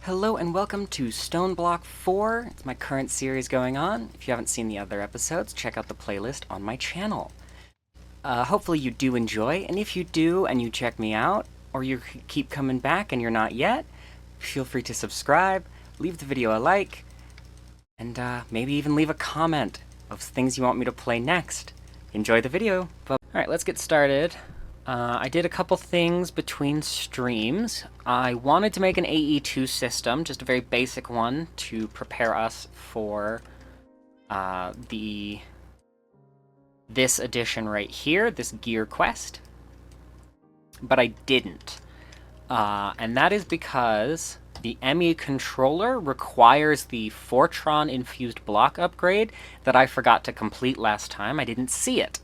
Hello and welcome to Stoneblock 4. It's my current series going on. If you haven't seen the other episodes, check out the playlist on my channel. Hopefully you do enjoy, and if you do and you check me out, or you keep coming back and you're not yet, feel free to subscribe, leave the video a like, and maybe even leave a comment of things you want me to play next. Enjoy the video. Alright, let's get started. I did a couple things between streams. I wanted to make an AE2 system, just a very basic one, to prepare us for this edition right here, this gear quest. But I didn't. And that is because the ME controller requires the Fortron-infused block upgrade that I forgot to complete last time. I didn't see it.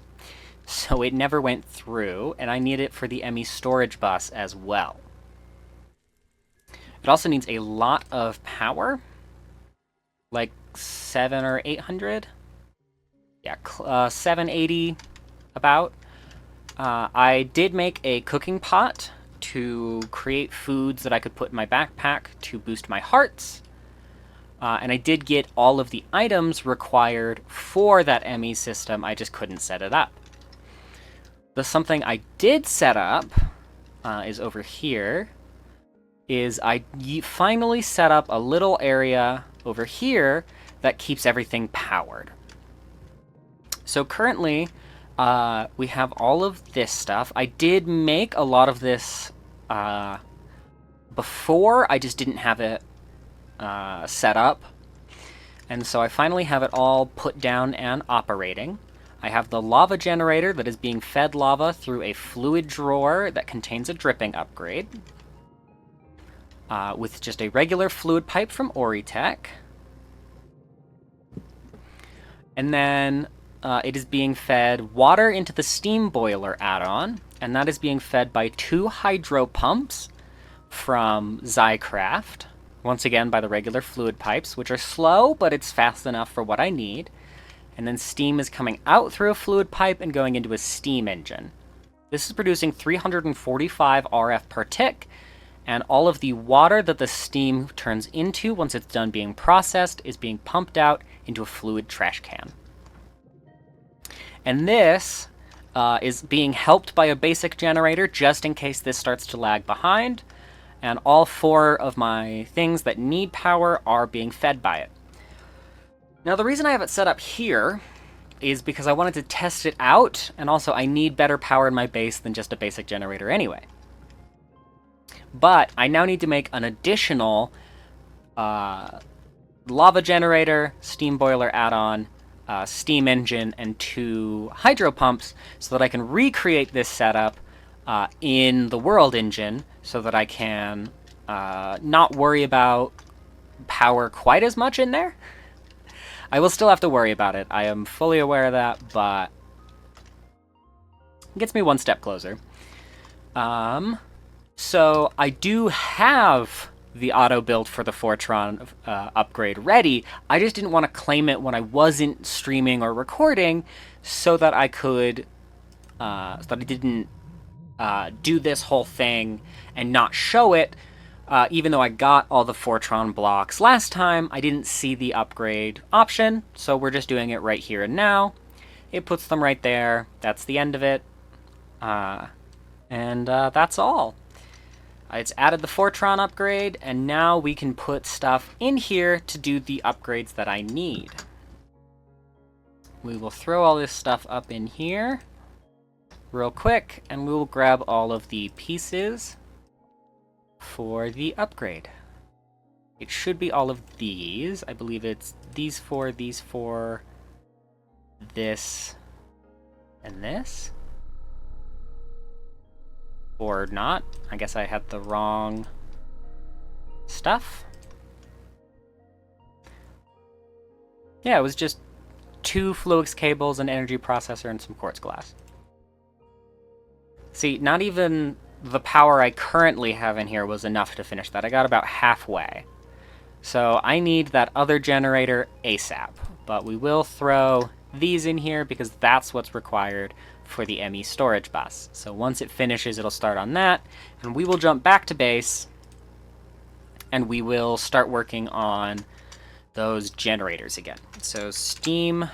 So it never went through, and I need it for the ME storage bus as well. It also needs a lot of power, like 700 or 800. Yeah, 780 about. I did make a cooking pot to create foods that I could put in my backpack to boost my hearts. And I did get all of the items required for that ME system, I just couldn't set it up. Something I did set up is over here, is I finally set up a little area over here that keeps everything powered. So currently, we have all of this stuff. I did make a lot of this before, I just didn't have it set up. And so I finally have it all put down and operating. I have the lava generator that is being fed lava through a fluid drawer that contains a dripping upgrade, with just a regular fluid pipe from Oritech. And then it is being fed water into the steam boiler add-on, and that is being fed by 2 hydro pumps from Zycraft, once again by the regular fluid pipes, which are slow, but it's fast enough for what I need. And then steam is coming out through a fluid pipe and going into a steam engine. This is producing 345 RF per tick, and all of the water that the steam turns into once it's done being processed is being pumped out into a fluid trash can. And this is being helped by a basic generator just in case this starts to lag behind, and all 4 of my things that need power are being fed by it. Now, the reason I have it set up here is because I wanted to test it out, and also I need better power in my base than just a basic generator anyway. But I now need to make an additional lava generator, steam boiler add-on, steam engine, and 2 hydro pumps so that I can recreate this setup in the world engine so that I can not worry about power quite as much in there. I will still have to worry about it. I am fully aware of that, but it gets me one step closer. So I do have the auto build for the Fortron upgrade ready. I just didn't want to claim it when I wasn't streaming or recording, so that I could, so that I didn't do this whole thing and not show it. Even though I got all the Fortron blocks last time, I didn't see the upgrade option, so we're just doing it right here and now. It puts them right there. That's the end of it. And that's all. It's added the Fortron upgrade, and now we can put stuff in here to do the upgrades that I need. We will throw all this stuff up in here real quick, and we will grab all of the pieces for the upgrade. It should be all of these. I believe it's these 4, this, and this. Or not. I guess I had the wrong stuff. Yeah, it was just 2 Fluix cables, an energy processor, and some quartz glass. See, not even the power I currently have in here was enough to finish that. I got about halfway. So I need that other generator ASAP. But we will throw these in here because that's what's required for the ME storage bus. So once it finishes, it'll start on that, and we will jump back to base and we will start working on those generators again. So steam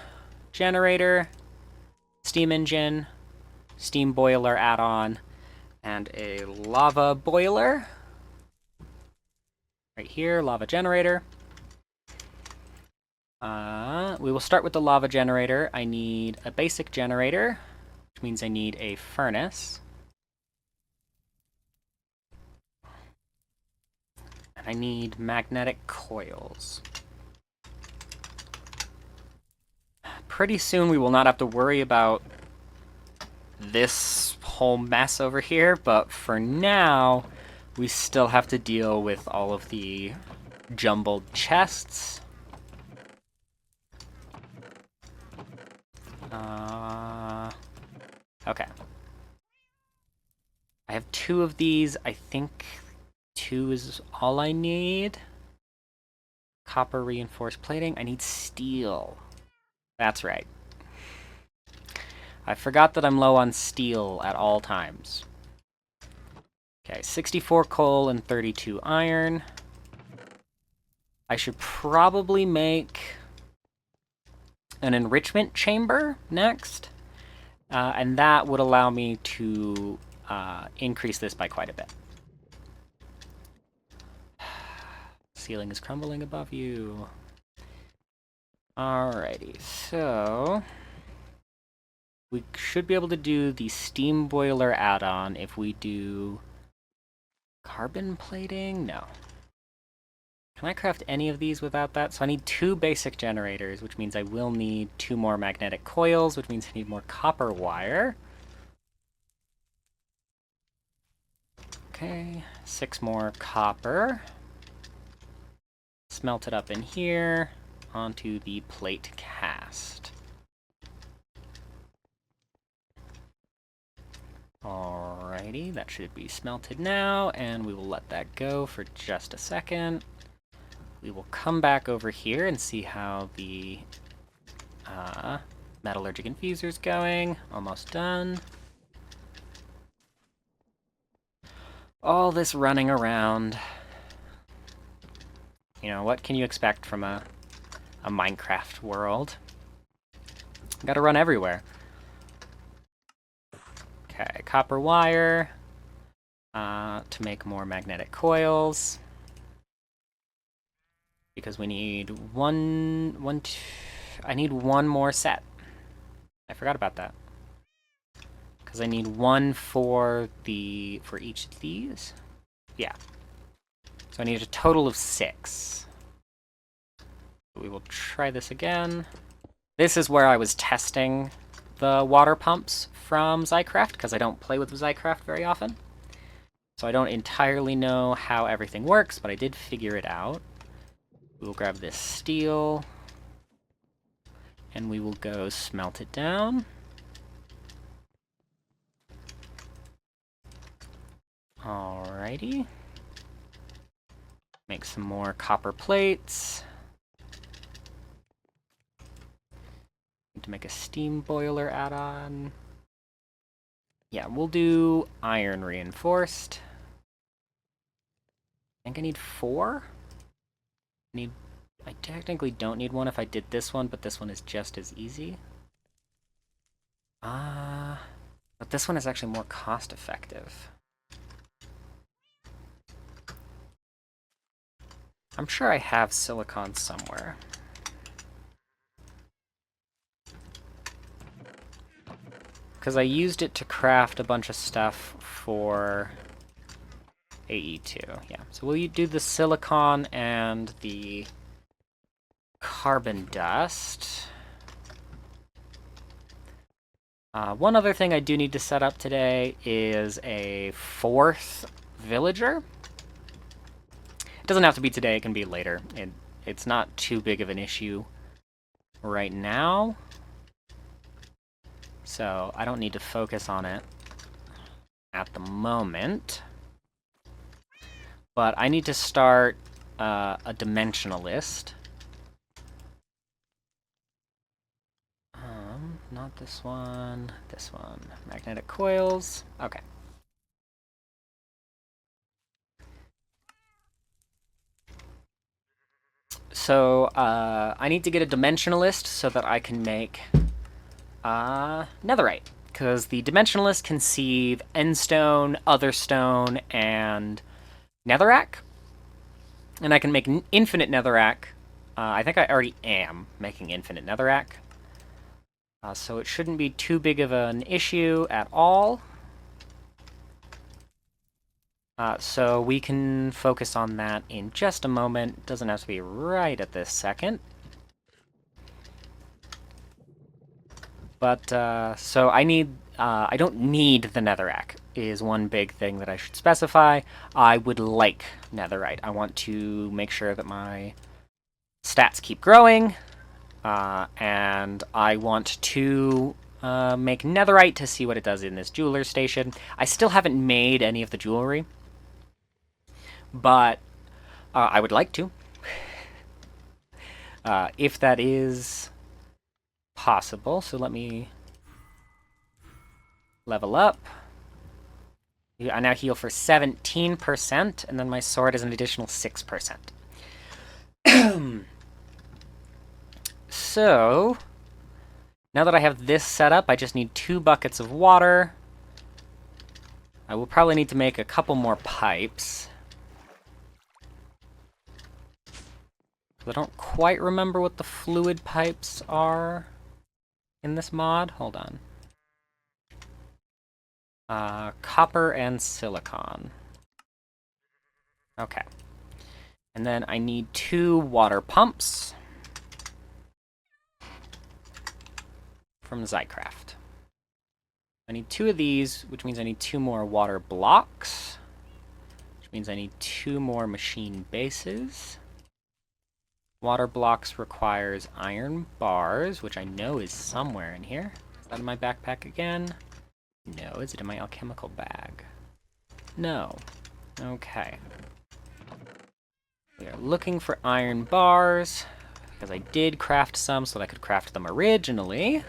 generator, steam engine, steam boiler add-on, and a lava boiler. Right here, lava generator. We will start with the lava generator. I need a basic generator, which means I need a furnace. And I need magnetic coils. Pretty soon we will not have to worry about this whole mess over here, but for now, we still have to deal with all of the jumbled chests. Okay. I have 2 of these. I think 2 is all I need. Copper reinforced plating. I need steel. That's right. I forgot that I'm low on steel at all times. Okay, 64 coal and 32 iron. I should probably make an enrichment chamber next. And that would allow me to increase this by quite a bit. Ceiling is crumbling above you. Alrighty, so we should be able to do the steam boiler add-on if we do carbon plating? No. Can I craft any of these without that? So I need 2 basic generators, which means I will need 2 more magnetic coils, which means I need more copper wire. Okay, 6 more copper. Smelt it up in here onto the plate cast. Alrighty, that should be smelted now, and we will let that go for just a second. We will come back over here and see how the metallurgic infuser's going. Almost done. All this running around. You know, what can you expect from a Minecraft world? Gotta run everywhere. Okay, copper wire to make more magnetic coils. Because we need I need 1 more set. I forgot about that. Because I need 1 for each of these. Yeah. So I need a total of 6. We will try this again. This is where I was testing the water pumps from Zycraft, because I don't play with Zycraft very often. So I don't entirely know how everything works, but I did figure it out. We'll grab this steel, and we will go smelt it down. Alrighty. Make some more copper plates. Need to make a steam boiler add-on. Yeah, we'll do iron reinforced. I think I need 4? I technically don't need 1 if I did this one, but this one is just as easy. But this one is actually more cost-effective. I'm sure I have silicon somewhere. Because I used it to craft a bunch of stuff for AE2, yeah. So will you do the silicon and the carbon dust? One other thing I do need to set up today is a 4th villager. It doesn't have to be today, it can be later. It's not too big of an issue right now. So I don't need to focus on it at the moment. But I need to start a dimensionalist. Not this one, this one. Magnetic coils. Okay. so I need to get a dimensionalist so that I can make netherite. Because the dimensionalist can sieve endstone, otherstone, and netherrack. And I can make infinite netherrack. I think I already am making infinite netherrack. So it shouldn't be too big of an issue at all. So we can focus on that in just a moment. Doesn't have to be right at this second. But, so I don't need the netherrack, is one big thing that I should specify. I would like netherite. I want to make sure that my stats keep growing, and I want to make netherite to see what it does in this jeweler station. I still haven't made any of the jewelry, but I would like to. If that is possible. So let me level up. I now heal for 17%, and then my sword is an additional 6%. So, now that I have this set up, I just need 2 buckets of water. I will probably need to make a couple more pipes. I don't quite remember what the fluid pipes are in this mod. Hold on. Copper and silicon. Okay. And then I need 2 water pumps from Zycraft. I need 2 of these, which means I need 2 more water blocks, which means I need 2 more machine bases. Water blocks requires iron bars, which I know is somewhere in here. Is that in my backpack again? No. Is it in my alchemical bag? No. Okay. We are looking for iron bars, because I did craft some so that I could craft them originally.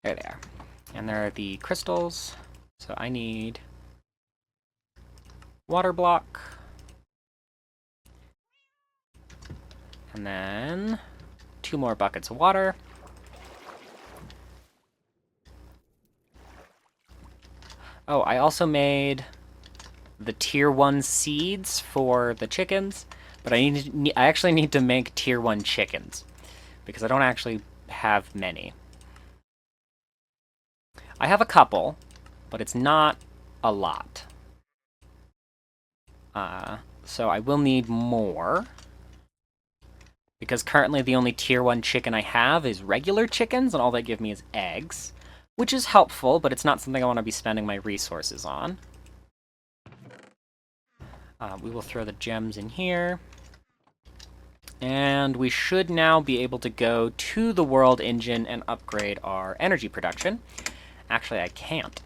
There they are. And there are the crystals. So I need water block. And then 2 more buckets of water. Oh, I also made the tier 1 seeds for the chickens, but I actually need to make tier 1 chickens, because I don't actually have many. I have a couple, but it's not a lot. So I will need more, because currently the only tier 1 chicken I have is regular chickens, and all they give me is eggs, which is helpful, but it's not something I want to be spending my resources on. We will throw the gems in here. And we should now be able to go to the world engine and upgrade our energy production. Actually, I can't.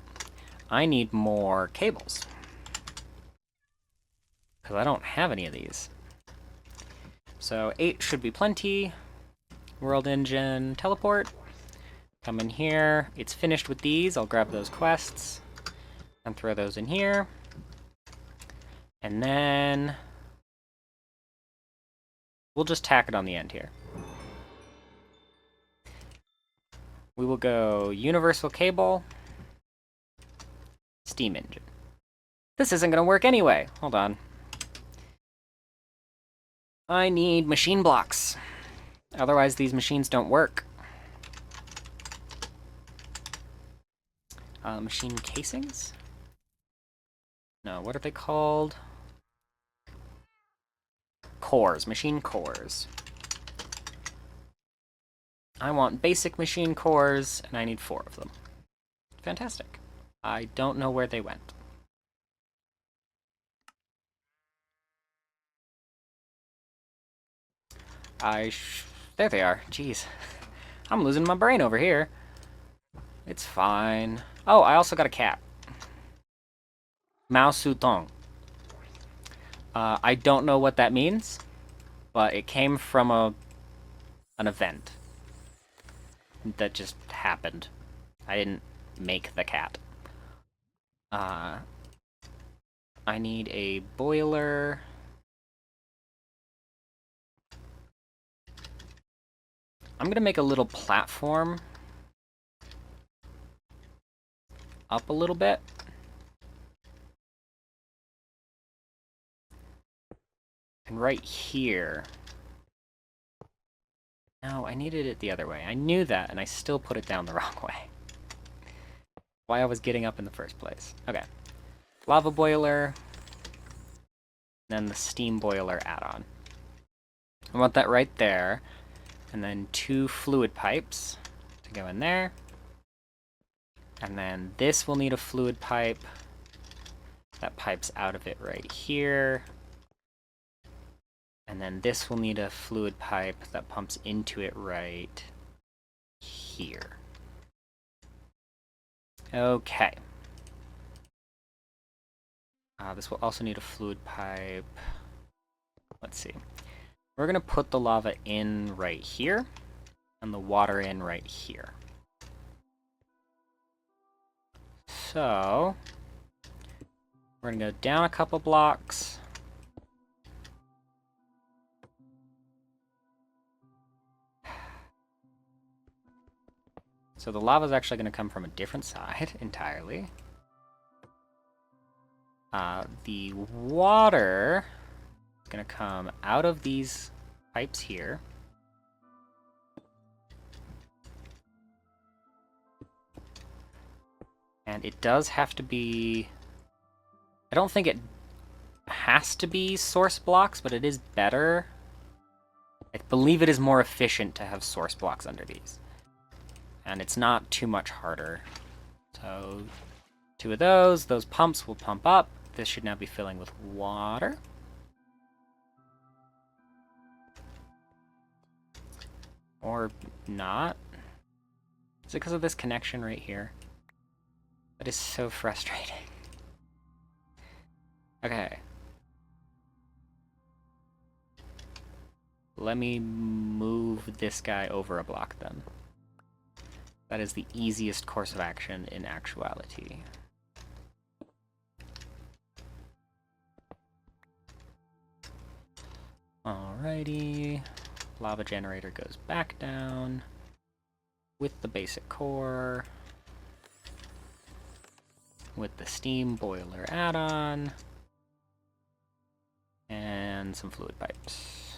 I need more cables, because I don't have any of these. So 8 should be plenty. World engine, teleport. Come in here. It's finished with these. I'll grab those quests and throw those in here. And then we'll just tack it on the end here. We will go universal cable, steam engine. This isn't going to work anyway. Hold on. I need machine blocks. Otherwise, these machines don't work. Machine casings? No, what are they called? Cores, machine cores. I want basic machine cores, and I need 4 of them. Fantastic. I don't know where they went. There they are. Jeez. I'm losing my brain over here. It's fine. Oh, I also got a cat. Mao Sutong. I don't know what that means, but it came from an event that just happened. I didn't make the cat. I need a boiler. I'm gonna make a little platform up a little bit. And right here... No, I needed it the other way. I knew that, and I still put it down the wrong way. Why I was getting up in the first place. Okay. Lava boiler. Then the steam boiler add-on. I want that right there. And then 2 fluid pipes to go in there. And then this will need a fluid pipe. That pipe's out of it right here. And then this will need a fluid pipe that pumps into it right here. Okay. This will also need a fluid pipe. Let's see. We're going to put the lava in right here, and the water in right here. So, we're going to go down a couple blocks. So the lava is actually going to come from a different side entirely. The water is going to come out of these pipes here. And it does have to be... I don't think it has to be source blocks, but it is better. I believe it is more efficient to have source blocks under these. And it's not too much harder. So 2 of those pumps will pump up. This should now be filling with water. Or not. Is it because of this connection right here? That is so frustrating. Okay. Let me move this guy over a block then. That is the easiest course of action in actuality. Alrighty. Lava generator goes back down with the basic core, with the steam boiler add-on, and some fluid pipes.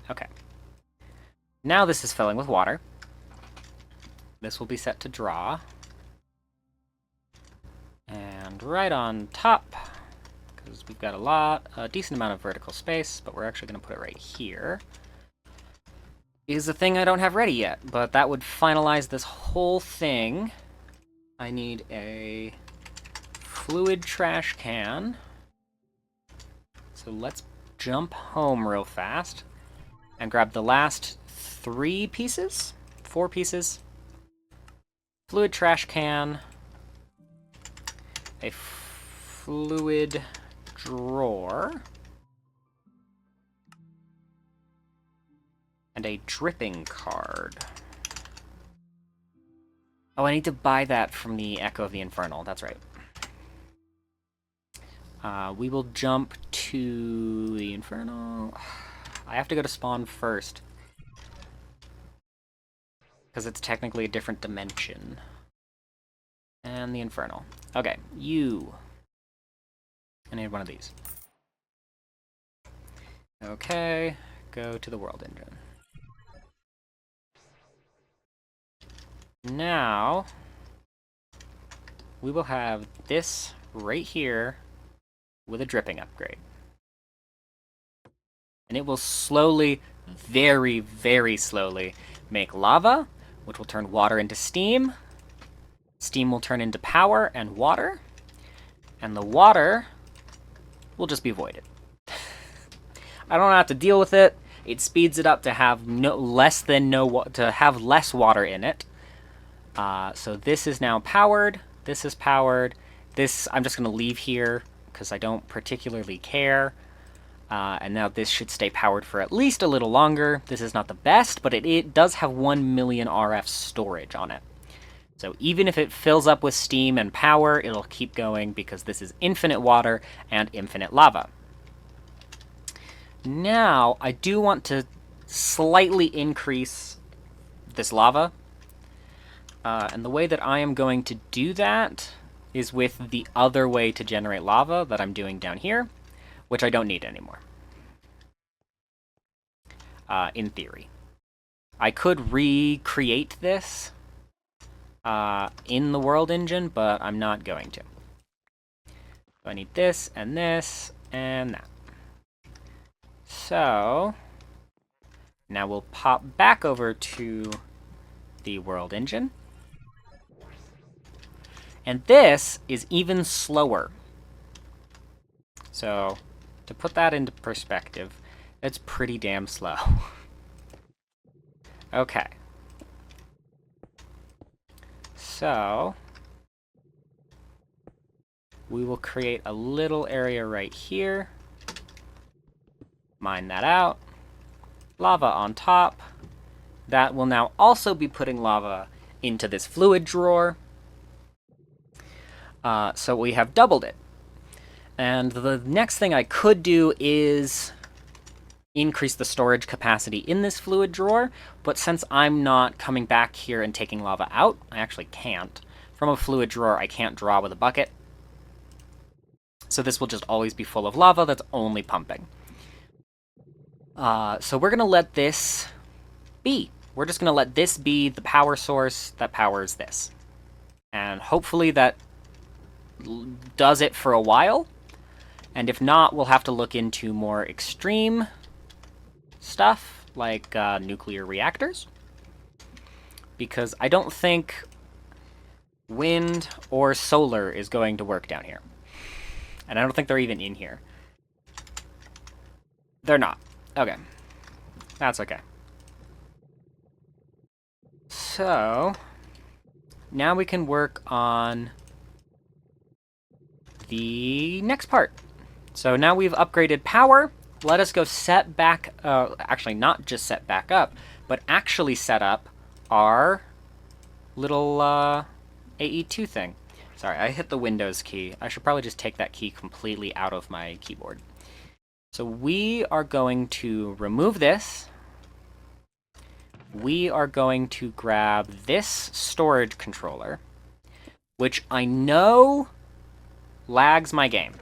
Okay. Now this is filling with water. This will be set to draw. And right on top, because we've got a decent amount of vertical space, but we're actually going to put it right here, is the thing I don't have ready yet, but that would finalize this whole thing. I need a fluid trash can. So let's jump home real fast and grab the last 4 pieces. Fluid trash can, a fluid drawer, and a dripping card. Oh, I need to buy that from the Echo of the Infernal, that's right. We will jump to the Infernal. I have to go to spawn first, because it's technically a different dimension. And the Infernal. Okay, I need one of these. Okay, go to the world engine. Now, we will have this right here with a dripping upgrade. And it will slowly, very, very slowly, make lava, which will turn water into steam. Steam will turn into power and water. And the water will just be voided. I don't have to deal with it. It speeds it up to have less water in it. So this is now powered. This is powered. This I'm just going to leave here because I don't particularly care. And now this should stay powered for at least a little longer. This is not the best, but it does have 1 million RF storage on it. So even if it fills up with steam and power, it'll keep going because this is infinite water and infinite lava. Now, I do want to slightly increase this lava. And the way that I am going to do that is with the other way to generate lava that I'm doing down here, which I don't need anymore. In theory. I could recreate this in the world engine, but I'm not going to. So I need this, and that. So, now we'll pop back over to the world engine. And this is even slower. So, to put that into perspective, it's pretty damn slow. Okay. So, we will create a little area right here. Mine that out. Lava on top. That will now also be putting lava into this fluid drawer. So we have doubled it. And the next thing I could do is increase the storage capacity in this fluid drawer, but since I'm not coming back here and taking lava out, I actually can't. From a fluid drawer, I can't draw with a bucket. So this will just always be full of lava that's only pumping. So we're going to let this be. We're just going to let this be the power source that powers this. And hopefully that does it for a while. And if not, we'll have to look into more extreme stuff, like nuclear reactors. Because I don't think wind or solar is going to work down here. And I don't think they're even in here. They're not. Okay. That's okay. So, now we can work on the next part. So now we've upgraded power. Let us go set back, actually not just set back up, but actually set up our little AE2 thing. Sorry, I hit the Windows key. I should probably just take that key completely out of my keyboard. So we are going to remove this. We are going to grab this storage controller, which I know lags my game.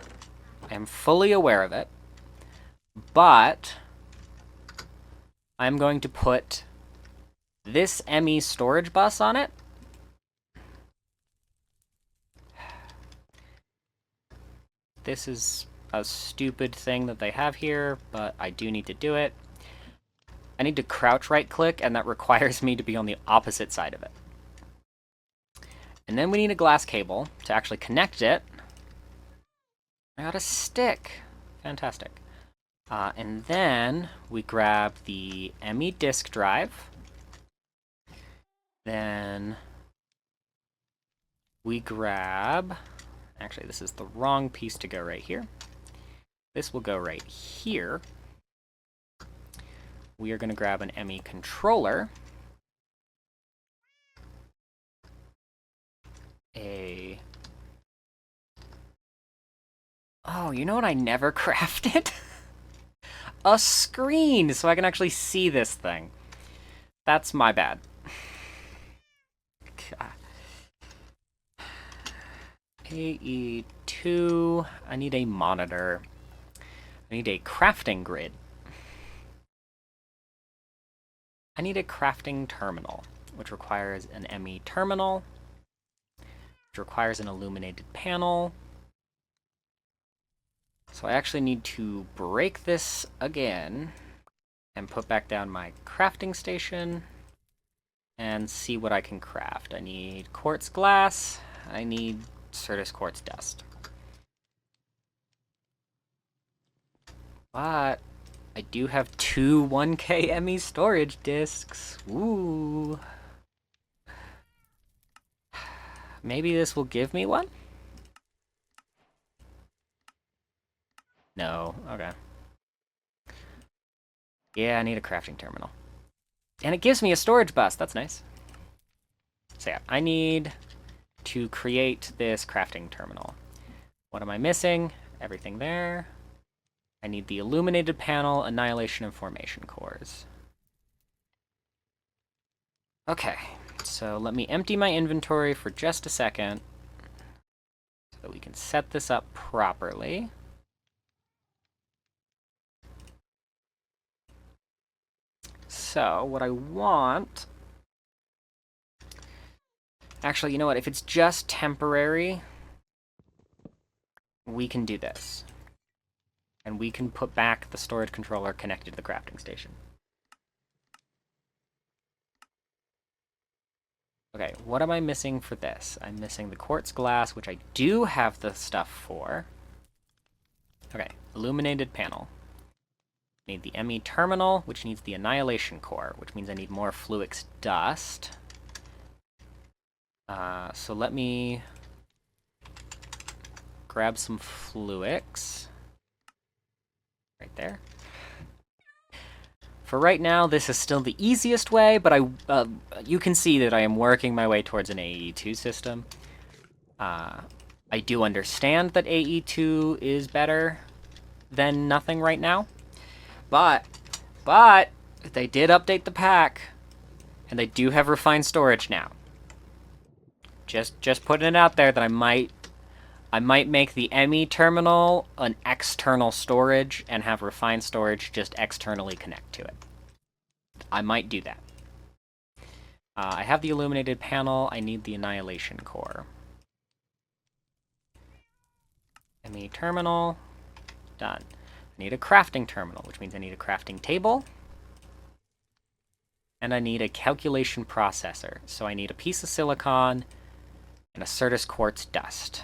I am fully aware of it, but I'm going to put this ME storage bus on it. This is a stupid thing that they have here, but I do need to do it. I need to crouch right click, and that requires me to be on the opposite side of it. And then we need a glass cable to actually connect it. I got a stick. Fantastic. And then we grab the ME disk drive. Then we grab... Actually, this is the wrong piece to go right here. This will go right here. We are going to grab an ME controller. Oh, you know what I never crafted? A screen, so I can actually see this thing. That's my bad. AE2, I need a monitor. I need a crafting grid. I need a crafting terminal, which requires an ME terminal, which requires an illuminated panel. So I actually need to break this again and put back down my crafting station and see what I can craft. I need quartz glass. I need Certus quartz dust. But I do have two 1K ME storage disks. Ooh. Maybe this will give me one? No. Okay. Yeah, I need a crafting terminal. And it gives me a storage bus. That's nice. So yeah, I need to create this crafting terminal. What am I missing? Everything there. I need the illuminated panel, annihilation, and formation cores. Okay, so let me empty my inventory for just a second so that we can set this up properly. So, what I want... Actually, you know what? If it's just temporary, we can do this. And we can put back the storage controller connected to the crafting station. Okay, what am I missing for this? I'm missing the quartz glass, which I do have the stuff for. Okay, illuminated panel. Need the ME terminal, which needs the annihilation core, which means I need more fluix dust. So let me grab some fluix. Right there. For right now, this is still the easiest way, but you can see that I am working my way towards an AE2 system. I do understand that AE2 is better than nothing right now, but they did update the pack, and they do have refined storage now. Just putting it out there that I might make the ME terminal an external storage and have refined storage just externally connect to it. I might do that. I have the illuminated panel. I need the annihilation core. ME terminal. Done. I need a crafting terminal, which means I need a crafting table. And I need a calculation processor. So I need a piece of silicon and a Certus quartz dust.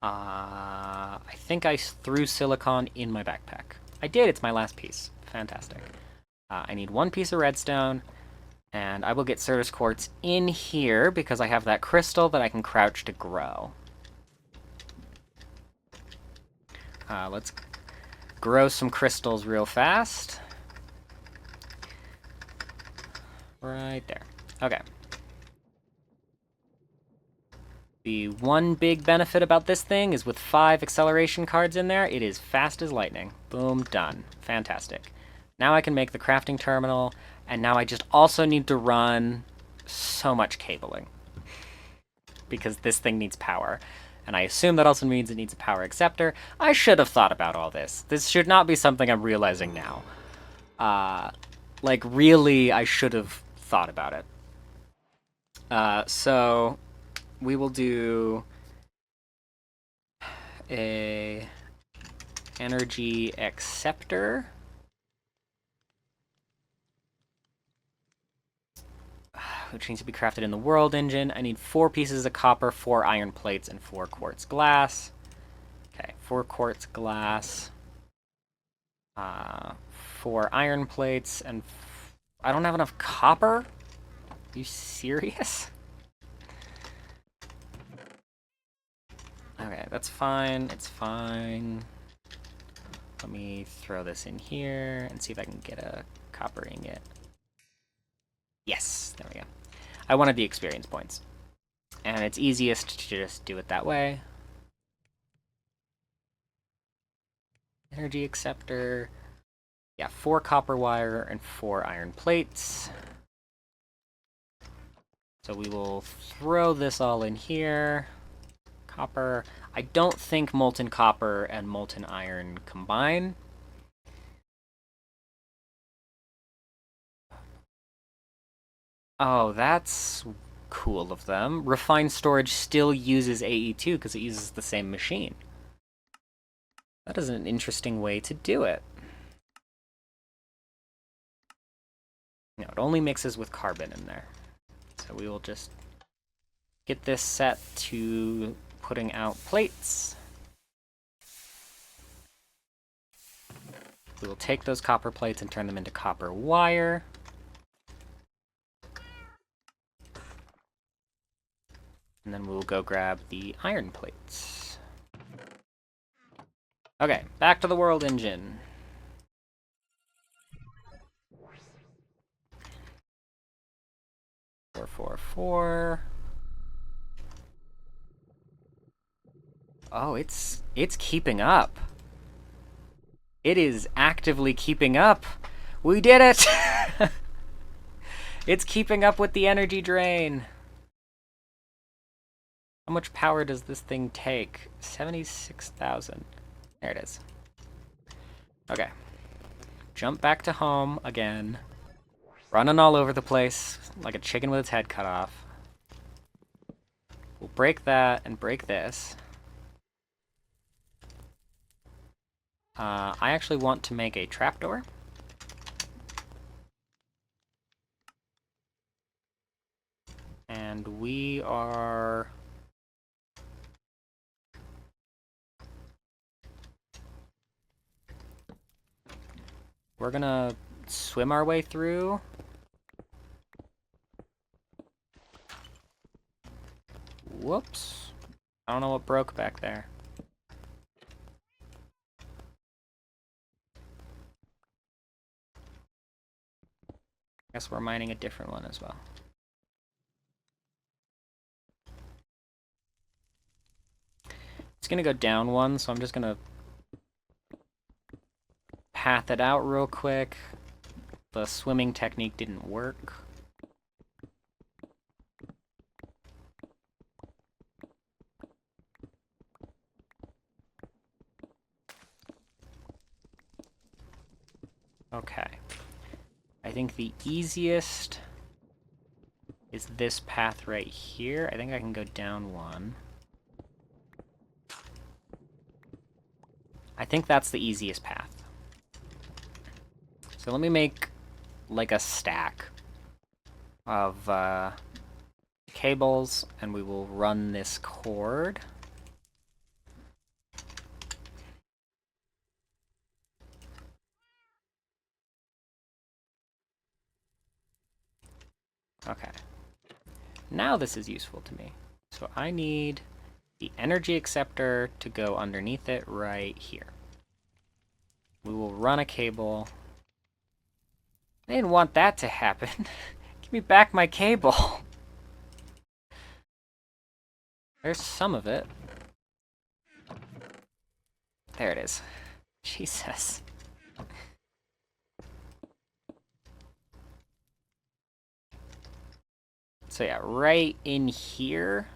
I think I threw silicon in my backpack. I did, it's my last piece. Fantastic. I need one piece of redstone, and I will get Certus quartz in here because I have that crystal that I can crouch to grow. Let's grow some crystals real fast. Right there. Okay. The one big benefit about this thing is with 5 acceleration cards in there, it is fast as lightning. Boom, done. Fantastic. Now I can make the crafting terminal, and now I just also need to run so much cabling. Because this thing needs power. And I assume that also means it needs a power acceptor. I should have thought about all this. This should not be something I'm realizing now. Like, really, I should have thought about it. So... we will do a energy acceptor. Which needs to be crafted in the world engine. I need 4 pieces of copper, 4 iron plates, and 4 quartz glass. Okay, 4 quartz glass. 4 iron plates, and... I don't have enough copper? Are you serious? Okay, that's fine. It's fine. Let me throw this in here and see if I can get a copper ingot. Yes, there we go. I wanted the experience points. And it's easiest to just do it that way. Energy acceptor. Yeah, 4 copper wire and 4 iron plates. So we will throw this all in here. Copper. I don't think molten copper and molten iron combine. Oh, that's cool of them. Refined storage still uses AE2 because it uses the same machine. That is an interesting way to do it. No, it only mixes with carbon in there. So we will just get this set to putting out plates. We will take those copper plates and turn them into copper wire. And then we'll go grab the iron plates. Okay, back to the world engine. Four. Oh, it's keeping up. It is actively keeping up. We did it! It's keeping up with the energy drain. How much power does this thing take? 76,000. There it is. Okay. Jump back to home again. Running all over the place like a chicken with its head cut off. We'll break that and break this. I actually want to make a trapdoor. And we are... We're gonna swim our way through. Whoops. I don't know what broke back there. Guess we're mining a different one as well. It's gonna go down one, so I'm just gonna path it out real quick. The swimming technique didn't work. Okay. I think the easiest is this path right here. I think I can go down one. I think that's the easiest path. So let me make like a stack of cables, and we will run this cord. Okay. Now this is useful to me. So I need the energy acceptor to go underneath it right here. We will run a cable. I didn't want that to happen. Give me back my cable. There's some of it. There it is. Jesus. So yeah, right in here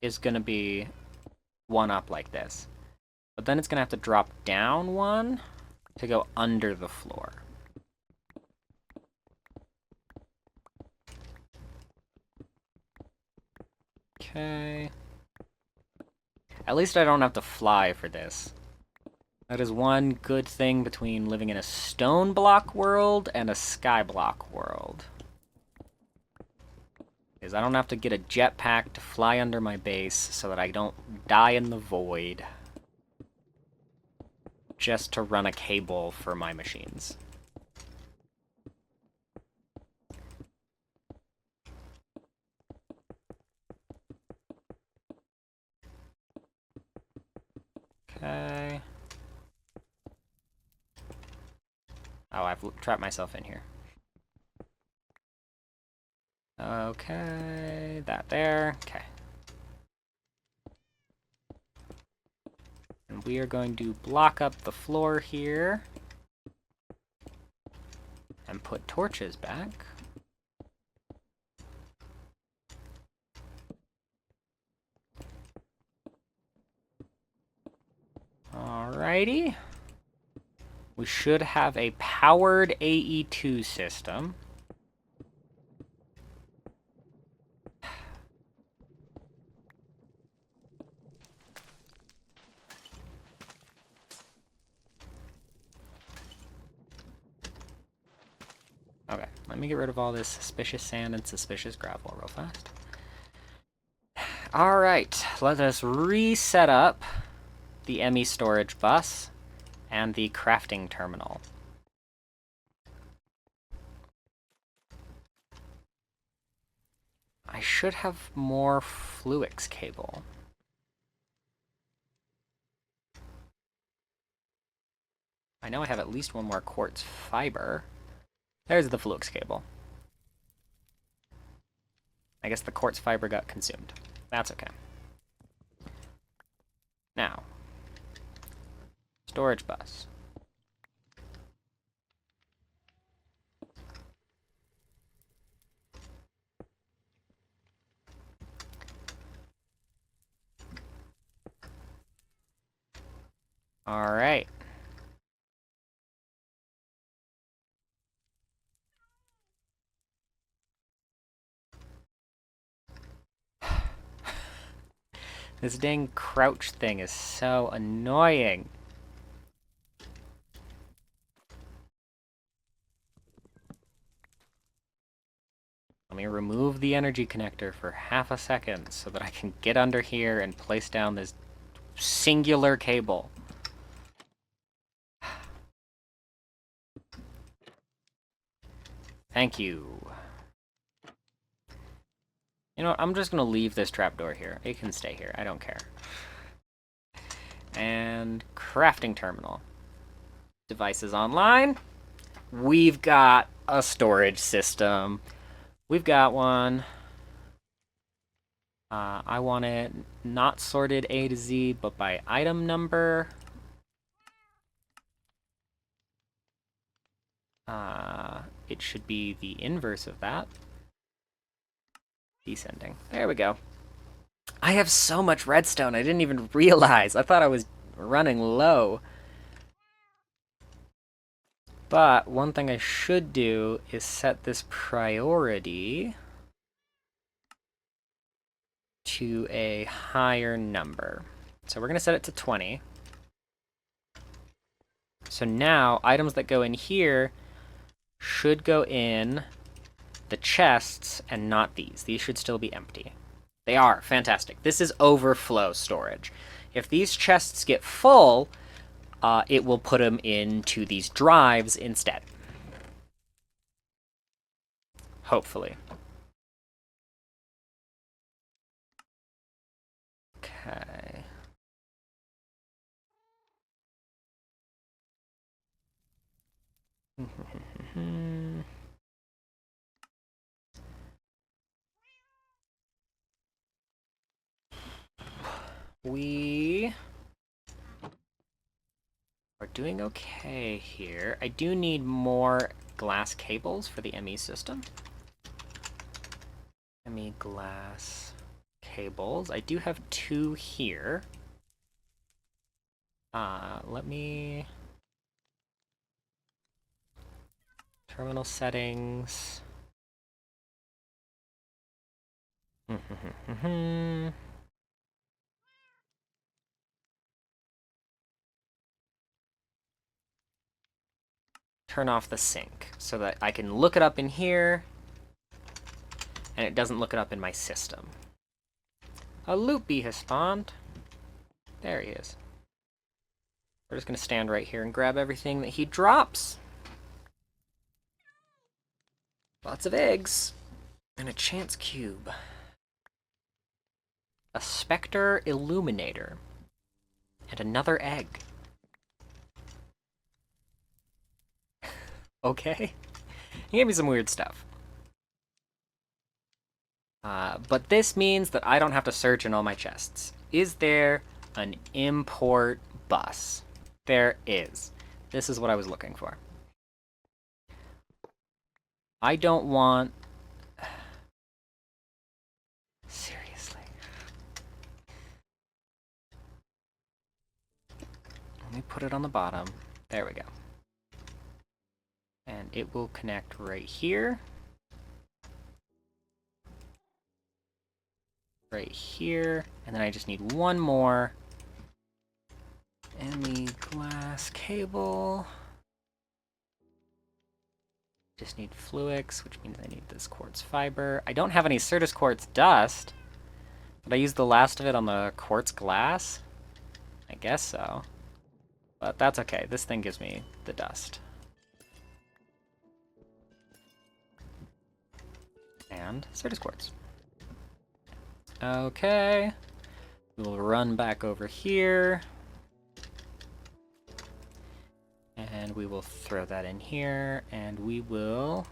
is gonna be one up like this. But then it's gonna have to drop down one to go under the floor. Okay. At least I don't have to fly for this. That is one good thing between living in a Stoneblock world and a Skyblock world. Is I don't have to get a jetpack to fly under my base so that I don't die in the void. Just to run a cable for my machines. Okay. Oh, I've trapped myself in here. Okay, that there. Okay. And we are going to block up the floor here. And put torches back. Alrighty. We should have a powered AE2 system. Okay, let me get rid of all this suspicious sand and suspicious gravel real fast. Alright, let us reset up the ME storage bus and the crafting terminal. I should have more Fluix cable. I know I have at least one more quartz fiber. There's the Fluix cable. I guess the quartz fiber got consumed. That's okay. Now, storage bus. All right. This dang crouch thing is so annoying. Let me remove the energy connector for half a second so that I can get under here and place down this singular cable. Thank you. You know what? I'm just going to leave this trapdoor here. It can stay here. I don't care. And crafting terminal. Devices online. We've got a storage system. We've got one. I want it not sorted A to Z, but by item number. It should be the inverse of that. Descending. There we go. I have so much redstone, I didn't even realize. I thought I was running low. But one thing I should do is set this priority to a higher number. So we're going to set it to 20. So now, items that go in here should go in the chests and not these. These should still be empty. They are. Fantastic. This is overflow storage. If these chests get full, it will put them into these drives instead. Hopefully. Okay. We are doing okay here. I do need more glass cables for the ME system. ME glass cables. I do have 2 here. Let me... Terminal settings. Turn off the sync so that I can look it up in here and it doesn't look it up in my system. A loopy has spawned. There he is. We're just going to stand right here and grab everything that he drops. Lots of eggs. And a chance cube. A specter illuminator. And another egg. Okay. He gave me some weird stuff. But this means that I don't have to search in all my chests. Is there an import bus? There is. This is what I was looking for. I don't want... Seriously. Let me put it on the bottom. There we go. And it will connect right here. Right here. And then I just need one more. And the glass cable. Just need fluix, which means I need this quartz fiber. I don't have any Certus quartz dust. But I used the last of it on the quartz glass? I guess so. But that's okay. This thing gives me the dust. And Certus quartz. Okay. We'll run back over here. And we will throw that in here, and we will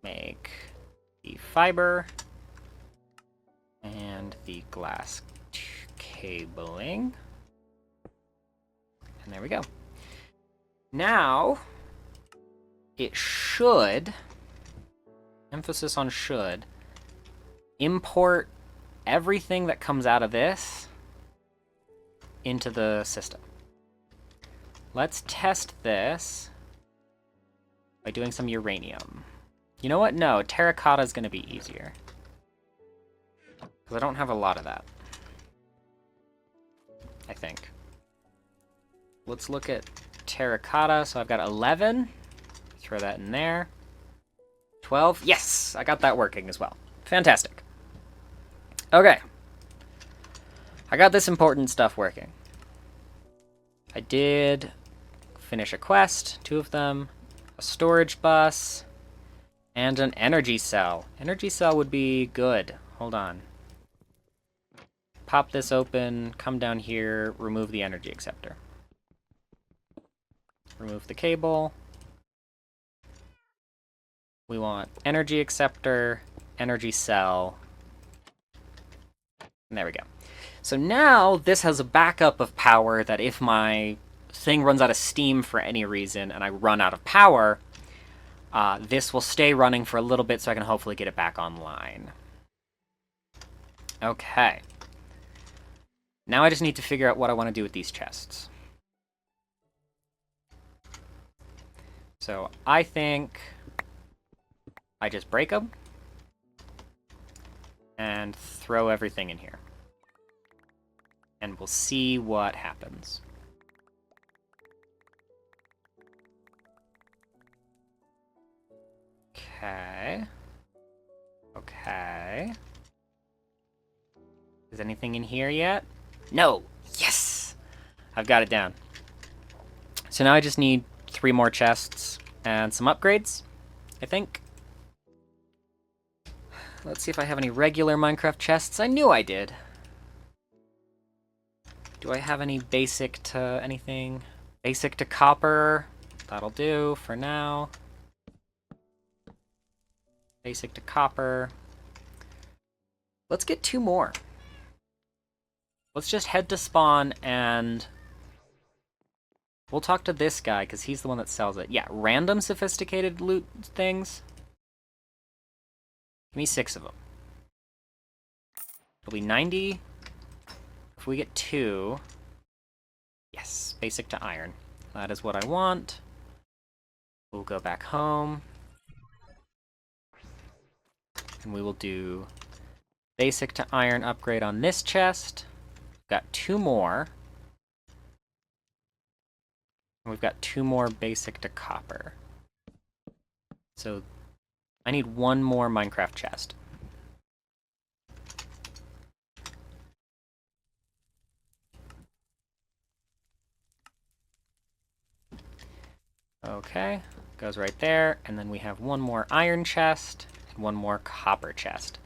make the fiber. And the glass cabling. And there we go. Now, it should, emphasis on should, import everything that comes out of this into the system. Let's test this by doing some uranium. You know what? No, terracotta is going to be easier. Because I don't have a lot of that. I think. Let's look at terracotta. So I've got 11. Throw that in there. 12. Yes! I got that working as well. Fantastic. Okay. I got this important stuff working. I did finish a quest, 2 of them, a storage bus, and an energy cell. Energy cell would be good. Hold on. Pop this open, come down here, remove the energy acceptor. Remove the cable. We want energy acceptor, energy cell, and there we go. So now this has a backup of power that if my thing runs out of steam for any reason and I run out of power, this will stay running for a little bit so I can hopefully get it back online. Okay. Now I just need to figure out what I want to do with these chests. So I think I just break them and throw everything in here. And we'll see what happens. Okay. Okay. Is anything in here yet? No! Yes! I've got it down. So now I just need 3 more chests and some upgrades, I think. Let's see if I have any regular Minecraft chests. I knew I did. Do I have any basic to anything? Basic to copper. That'll do for now. Basic to copper. Let's get 2 more. Let's just head to spawn and we'll talk to this guy because he's the one that sells it. Yeah, random sophisticated loot things. Give me 6 of them. It'll be 90. If we get 2, yes, basic to iron. That is what I want. We'll go back home. And we will do basic to iron upgrade on this chest. We've got 2 more. And we've got 2 more basic to copper. So I need 1 more Minecraft chest. Okay, goes right there, and then we have 1 more iron chest, and 1 more copper chest.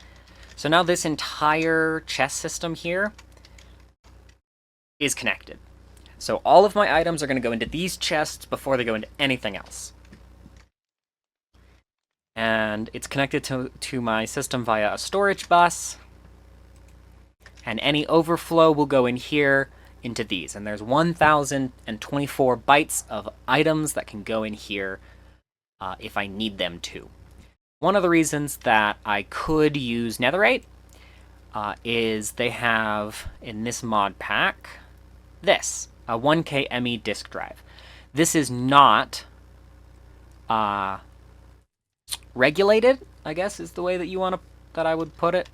So now this entire chest system here is connected. So all of my items are going to go into these chests before they go into anything else. And it's connected to my system via a storage bus, and any overflow will go in here into these, and there's 1,024 bytes of items that can go in here if I need them to. One of the reasons that I could use netherite is they have, in this mod pack, this, a 1K ME disk drive. This is not regulated, I guess is the way that you want to, that I would put it.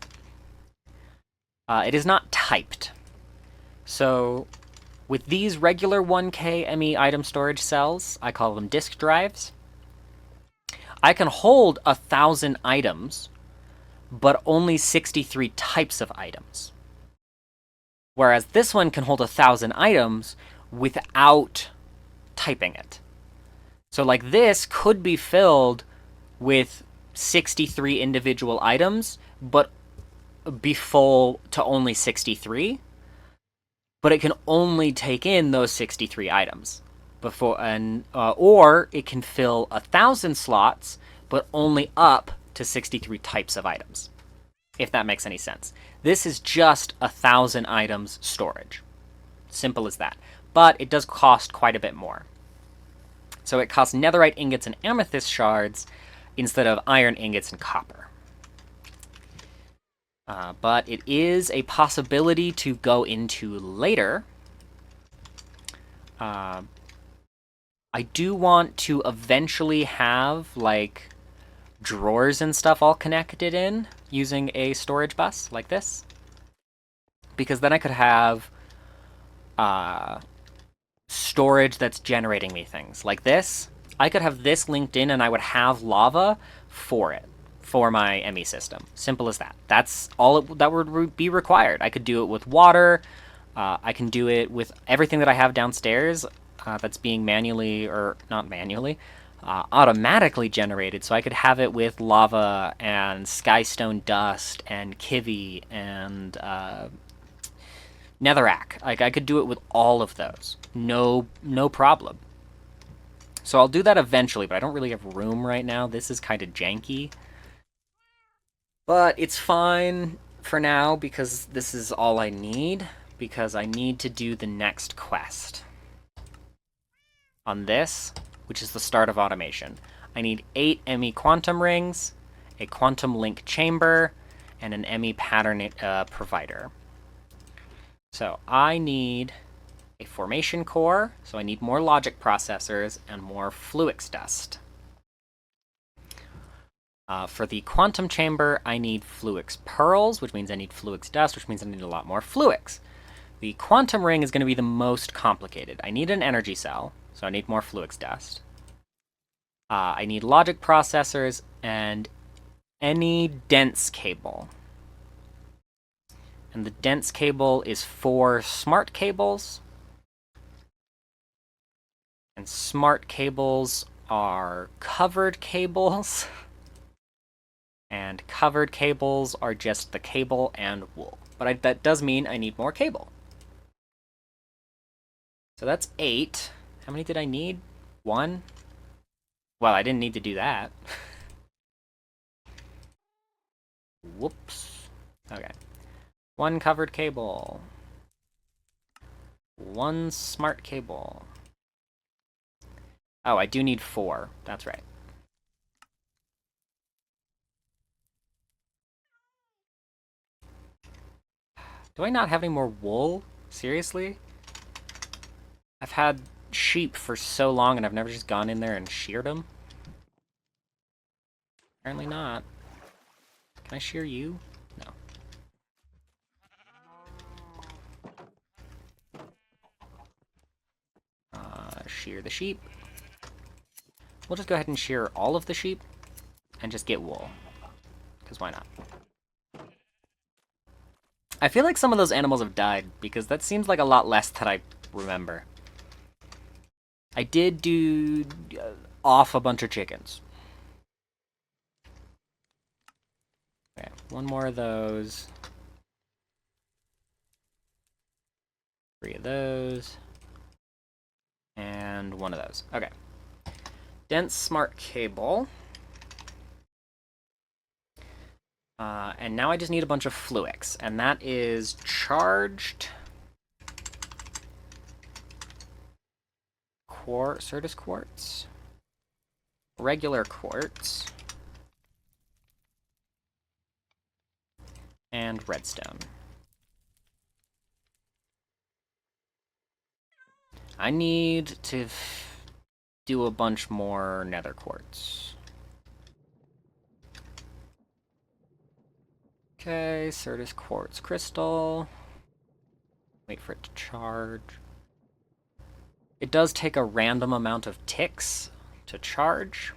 It is not typed. So with these regular 1K ME item storage cells, I call them disk drives, I can hold 1,000 items, but only 63 types of items. Whereas this one can hold 1,000 items without typing it. So like this could be filled with 63 individual items, but be full to only 63. But it can only take in those 63 items before, and or it can fill 1,000 slots, but only up to 63 types of items, if that makes any sense. This is just 1,000 items storage. Simple as that. But it does cost quite a bit more. So it costs netherite ingots and amethyst shards instead of iron ingots and copper. But it is a possibility to go into later. I do want to eventually have, like, drawers and stuff all connected in using a storage bus like this. Because then I could have storage that's generating me things. Like this, I could have this linked in and I would have lava for it, for my ME system. Simple as that. That's all that would be required. I could do it with water. I can do it with everything that I have downstairs that's being manually, or not manually, automatically generated. So I could have it with lava and skystone dust and kivy and netherrack. Like, I could do it with all of those. No problem. So I'll do that eventually, but I don't really have room right now. This is kind of janky. But it's fine for now because this is all I need, because I need to do the next quest on this, which is the start of automation. I need 8 ME quantum rings, a quantum link chamber, and an ME pattern provider. So I need a formation core, so I need more logic processors and more fluix dust. For the quantum chamber, I need fluix pearls, which means I need fluix dust, which means I need a lot more fluix. The quantum ring is going to be the most complicated. I need an energy cell, so I need more fluix dust. I need logic processors and any dense cable. And the dense cable is 4 smart cables. And smart cables are covered cables. And covered cables are just the cable and wool. But that does mean I need more cable. So that's 8. How many did I need? 1? Well, I didn't need to do that. Whoops. Okay. 1 covered cable. 1 smart cable. Oh, I do need 4. That's right. Do I not have any more wool? Seriously? I've had sheep for so long and I've never just gone in there and sheared them? Apparently not. Can I shear you? No. Shear the sheep. We'll just go ahead and shear all of the sheep and just get wool. Because why not? I feel like some of those animals have died, because that seems like a lot less than I remember. I did do off a bunch of chickens. Okay, 1 more of those. 3 of those. And 1 of those. Okay. Dense smart cable. And now I just need a bunch of fluix, and that is charged Certus quartz, regular quartz, and redstone. I need to do a bunch more nether quartz. Okay, Certus quartz crystal. Wait for it to charge. It does take a random amount of ticks to charge.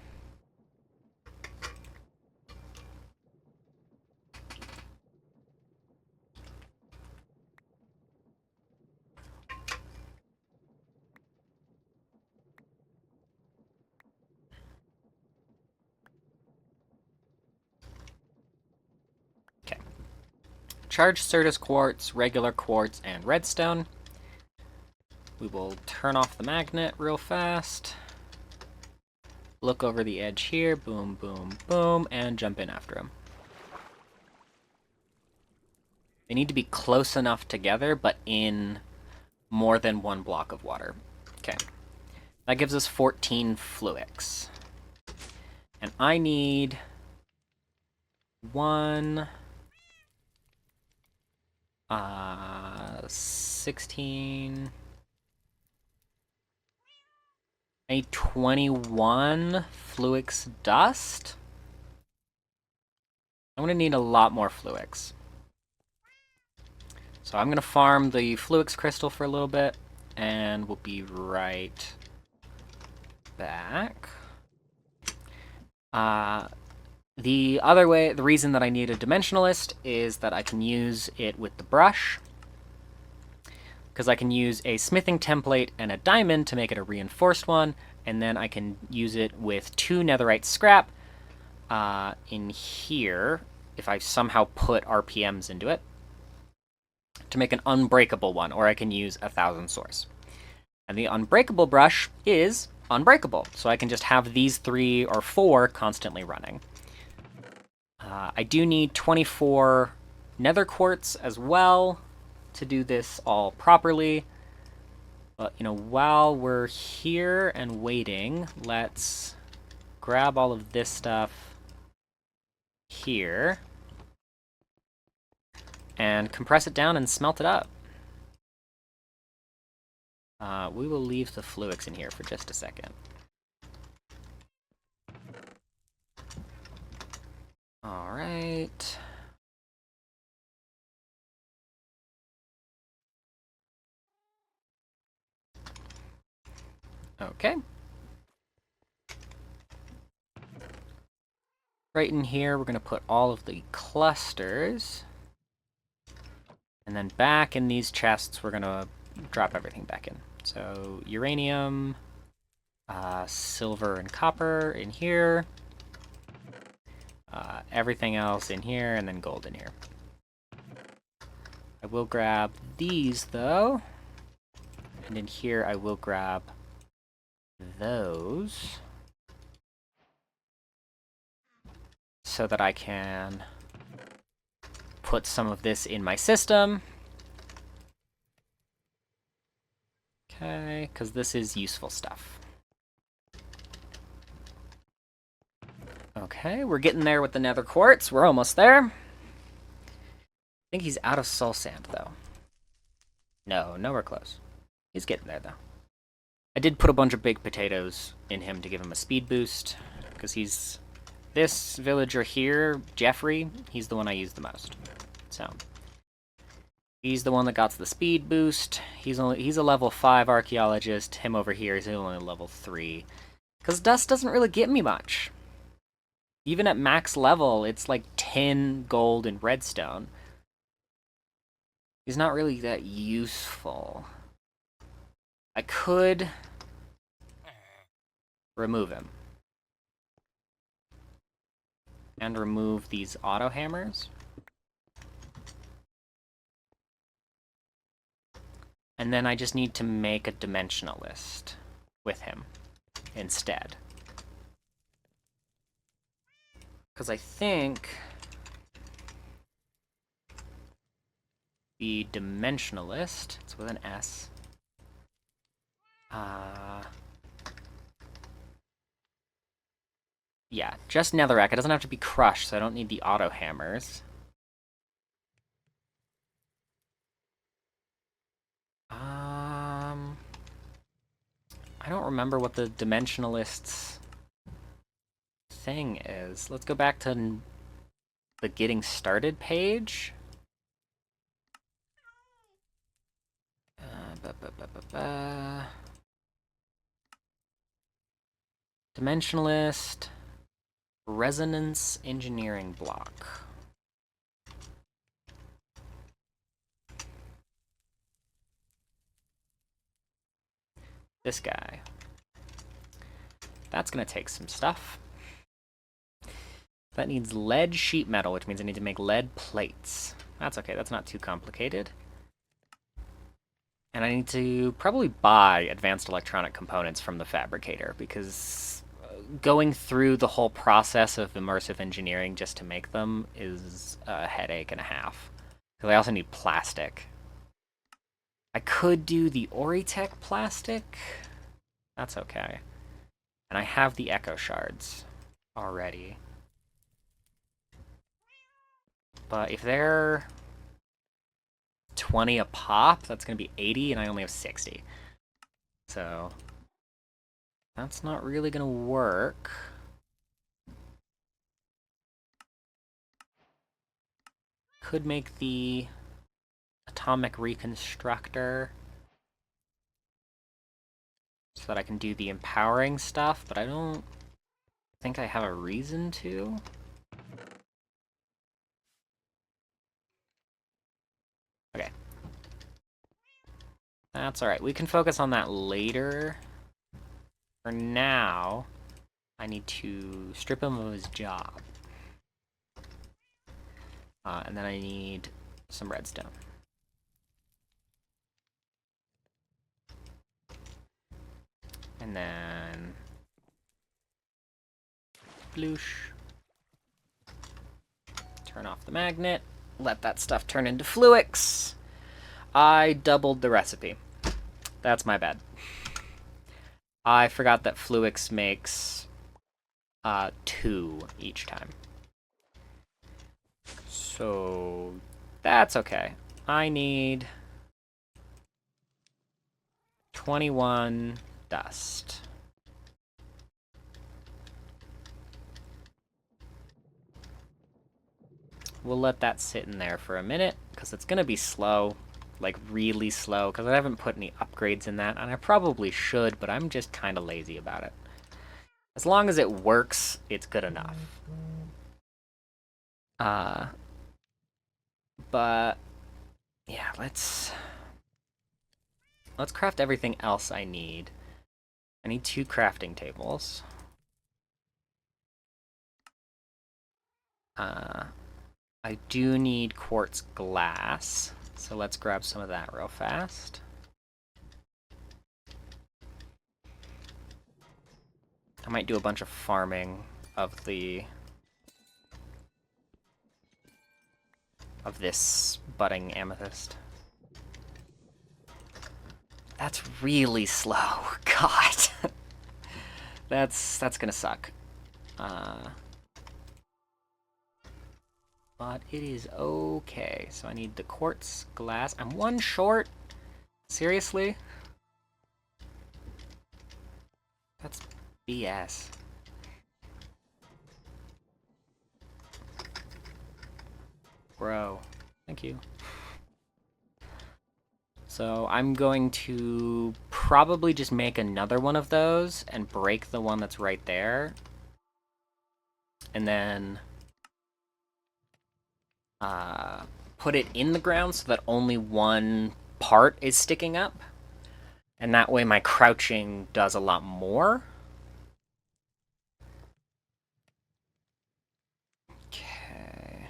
Charge Certus quartz, regular quartz, and redstone. We will turn off the magnet real fast. look over the edge here, boom, boom, boom, and jump in after him. They need to be close enough together, but in more than one block of water. Okay. That gives us 14 fluix. And I need 16... I need 21 fluix dust. I'm gonna need a lot more fluix. So I'm gonna farm the fluix crystal for a little bit, and we'll be right back. The other way, the reason that I need a dimensionalist is that I can use it with the brush, because I can use a smithing template and a diamond to make it a reinforced one, and then I can use it with 2 netherite scrap in here, if I somehow put RPMs into it, to make an unbreakable one, or I can use 1,000 source. And the unbreakable brush is unbreakable, so I can just have these 3 or 4 constantly running. I do need 24 nether quartz as well to do this all properly. But, you know, while we're here and waiting, let's grab all of this stuff here and compress it down and smelt it up. We will leave the fluix in here for just a second. All right. Okay. Right in here, we're going to put all of the clusters. And then back in these chests, we're going to drop everything back in. So uranium, silver and copper in here. Everything else in here, and then gold in here. I will grab these, though. And in here, I will grab those, so that I can put some of this in my system. Okay, because this is useful stuff. Okay, we're getting there with the nether quartz. We're almost there. I think he's out of soul sand, though. No, nowhere close. He's getting there, though. I did put a bunch of baked potatoes in him to give him a speed boost, because he's... This villager here, Jeffrey, he's the one I use the most. So, he's the one that got the speed boost. He's a level 5 archaeologist. Him over here is only level 3. Because dust doesn't really get me much. Even at max level, it's like 10 gold and redstone. He's not really that useful. I could remove him. And remove these auto hammers. And then I just need to make a dimensionalist with him instead. Because I think the dimensionalist, it's with an S, yeah, just netherrack. It doesn't have to be crushed, so I don't need the auto hammers. I don't remember what the dimensionalist's thing is. Let's go back to the getting started page. Dimensionalist, resonance engineering block. This guy. That's gonna take some stuff. That needs lead sheet metal, which means I need to make lead plates. That's okay, that's not too complicated. And I need to probably buy advanced electronic components from the fabricator, because going through the whole process of immersive engineering just to make them is a headache and a half. Because I also need plastic. I could do the Oritech plastic. That's okay. And I have the echo shards already. But if they're 20 a pop, that's going to be 80, and I only have 60. So that's not really going to work. Could make the atomic reconstructor so that I can do the empowering stuff, but I don't think I have a reason to. Okay. That's alright. We can focus on that later. For now, I need to strip him of his job. And then I need some redstone. And then... Bloosh. Turn off the magnet. Let that stuff turn into Fluix. I doubled the recipe. That's my bad. I forgot that Fluix makes 2 each time. So that's okay. I need 21 dust. We'll let that sit in there for a minute, because it's going to be slow. Like, really slow, because I haven't put any upgrades in that, and I probably should, but I'm just kind of lazy about it. As long as it works, it's good enough. But, yeah, let's craft everything else I need. I need 2 crafting tables. I do need quartz glass, so let's grab some of that real fast. I might do a bunch of farming of this budding amethyst. That's really slow. God. That's gonna suck. But it is okay. So I need the quartz glass. I'm 1 short? Seriously? That's BS. Bro. Thank you. So I'm going to probably just make another one of those and break the one that's right there. And then put it in the ground so that only one part is sticking up. And that way my crouching does a lot more. Okay.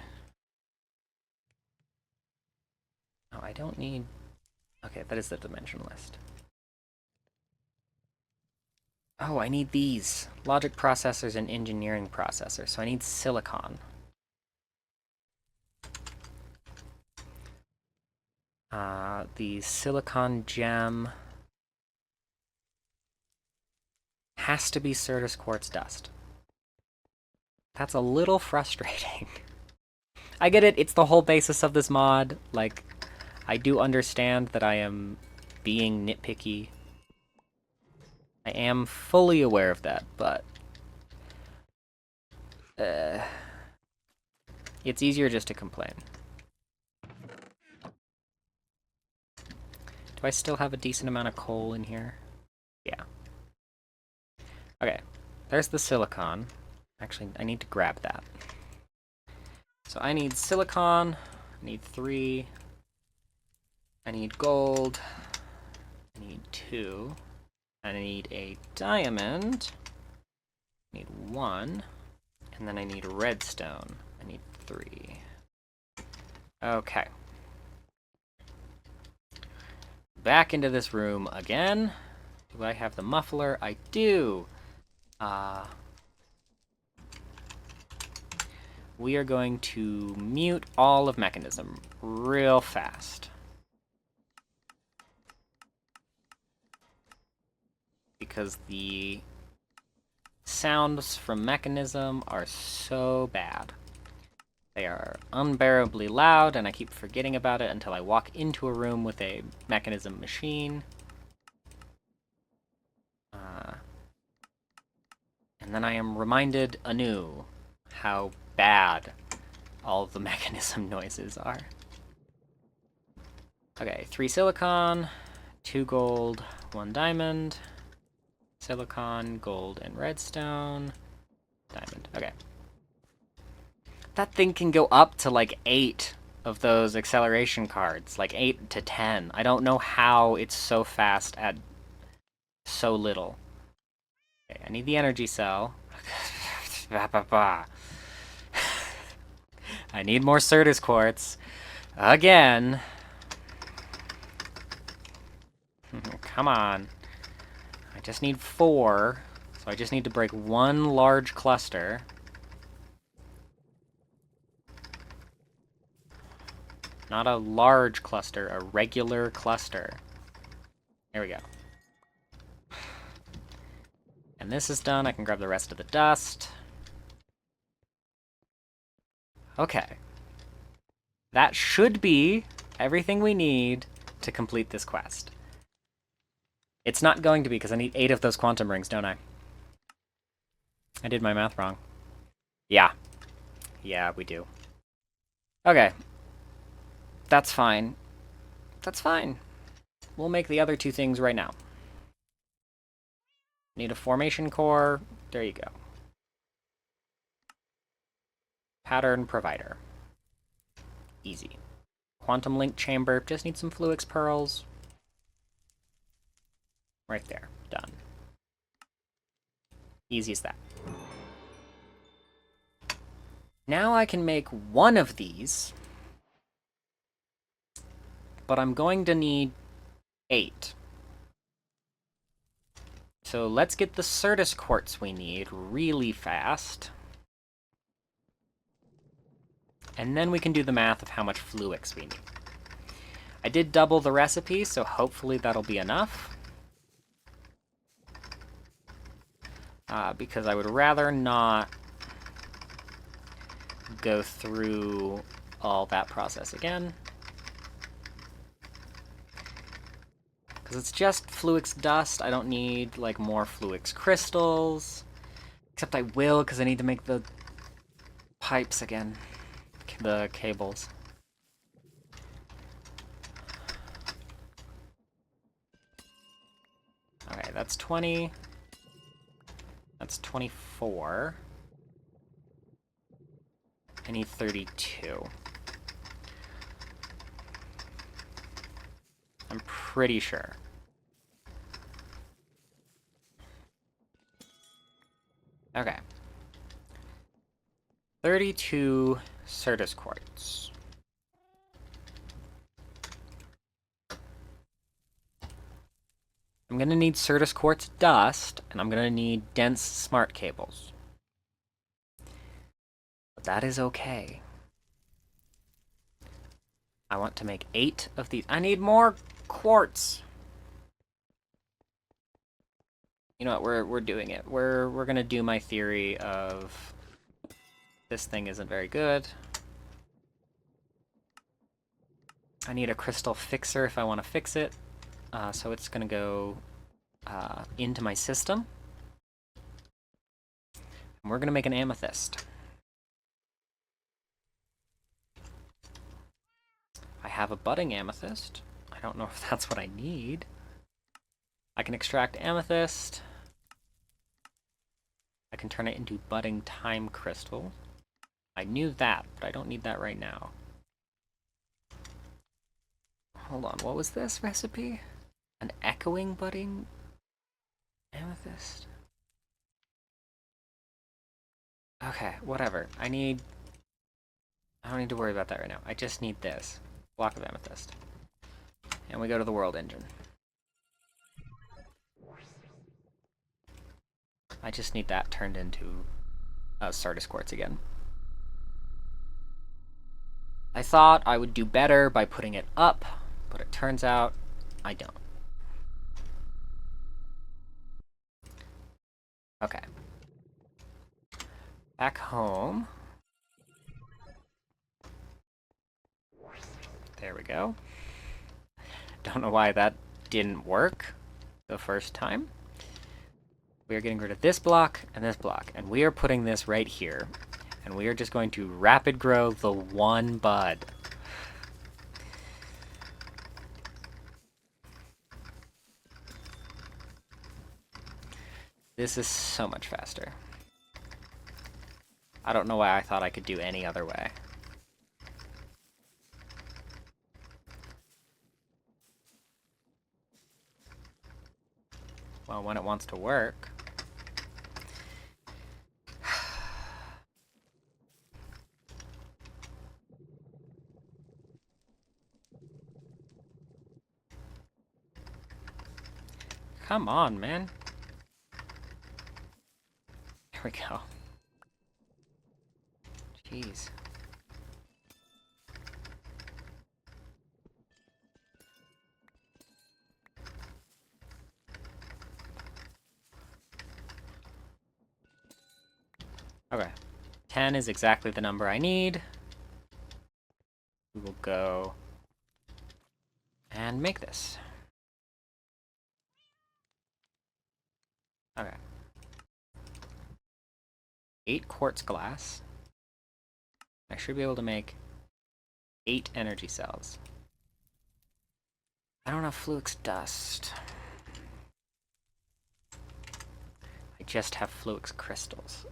Oh, I don't need... Okay, that is the dimension list. Oh, I need these. Logic processors and engineering processors. So I need silicon. The silicon gem has to be Certus quartz dust. That's a little frustrating. I get it, it's the whole basis of this mod. Like, I do understand that I am being nitpicky. I am fully aware of that, but... it's easier just to complain. Do I still have a decent amount of coal in here? Yeah. Okay, there's the silicon. Actually, I need to grab that. So I need silicon, I need 3, I need gold, I need 2, I need a diamond, I need 1, and then I need redstone, I need 3. Okay. Back into this room again. Do I have the muffler? I do! we are going to mute all of mechanism real fast. Because the sounds from mechanism are so bad. They are unbearably loud, and I keep forgetting about it until I walk into a room with a mechanism machine. And then I am reminded anew how bad all of the mechanism noises are. Okay, 3 silicon, 2 gold, 1 diamond, silicon, gold, and redstone, diamond. Okay. That thing can go up to like 8 of those acceleration cards, like 8 to 10. I don't know how it's so fast at so little. Okay, I need the energy cell. I need more Certus quartz. Again. Come on. I just need 4. So I just need to break 1 large cluster. Not a large cluster, a regular cluster. There we go. And this is done. I can grab the rest of the dust. Okay. That should be everything we need to complete this quest. It's not going to be, because I need 8 of those quantum rings, don't I? I did my math wrong. Yeah. Yeah, we do. Okay. That's fine. That's fine. We'll make the other 2 things right now. Need a formation core. There you go. Pattern provider. Easy. Quantum link chamber. Just need some Fluix pearls. Right there. Done. Easy as that. Now I can make 1 of these. But I'm going to need 8. So let's get the Certus quartz we need really fast. And then we can do the math of how much Fluix we need. I did double the recipe, so hopefully that'll be enough. Because I would rather not go through all that process again. Because it's just Fluix dust. I don't need, like, more Fluix crystals. Except I will, because I need to make the pipes again. The cables. Okay, that's 20. That's 24. I need 32. I'm pretty sure. Okay. 32 Certus quartz. I'm gonna need Certus quartz dust, and I'm gonna need dense smart cables. But that is okay. I want to make 8 of these. I need more quartz! You know what, we're doing it. We're gonna do my theory of this thing isn't very good. I need a crystal fixer if I want to fix it. So it's gonna go into my system. And we're gonna make an amethyst. I have a budding amethyst. I don't know if that's what I need. I can extract amethyst. I can turn it into budding time crystal. I knew that, but I don't need that right now. Hold on, what was this recipe? An echoing budding amethyst? Okay, whatever. I don't need to worry about that right now. I just need this. Block of amethyst. And we go to the world engine. I just need that turned into Certus quartz again. I thought I would do better by putting it up, but it turns out I don't. Okay. Back home. There we go. Don't know why that didn't work the first time. We are getting rid of this block, and we are putting this right here. And we are just going to rapid grow the one bud. This is so much faster. I don't know why I thought I could do any other way. Well, when it wants to work. Come on, man. There we go. Jeez. Okay. 10 is exactly the number I need. We will go and make this. Okay. 8 quartz glass. I should be able to make 8 energy cells. I don't have Fluix dust. I just have Fluix crystals.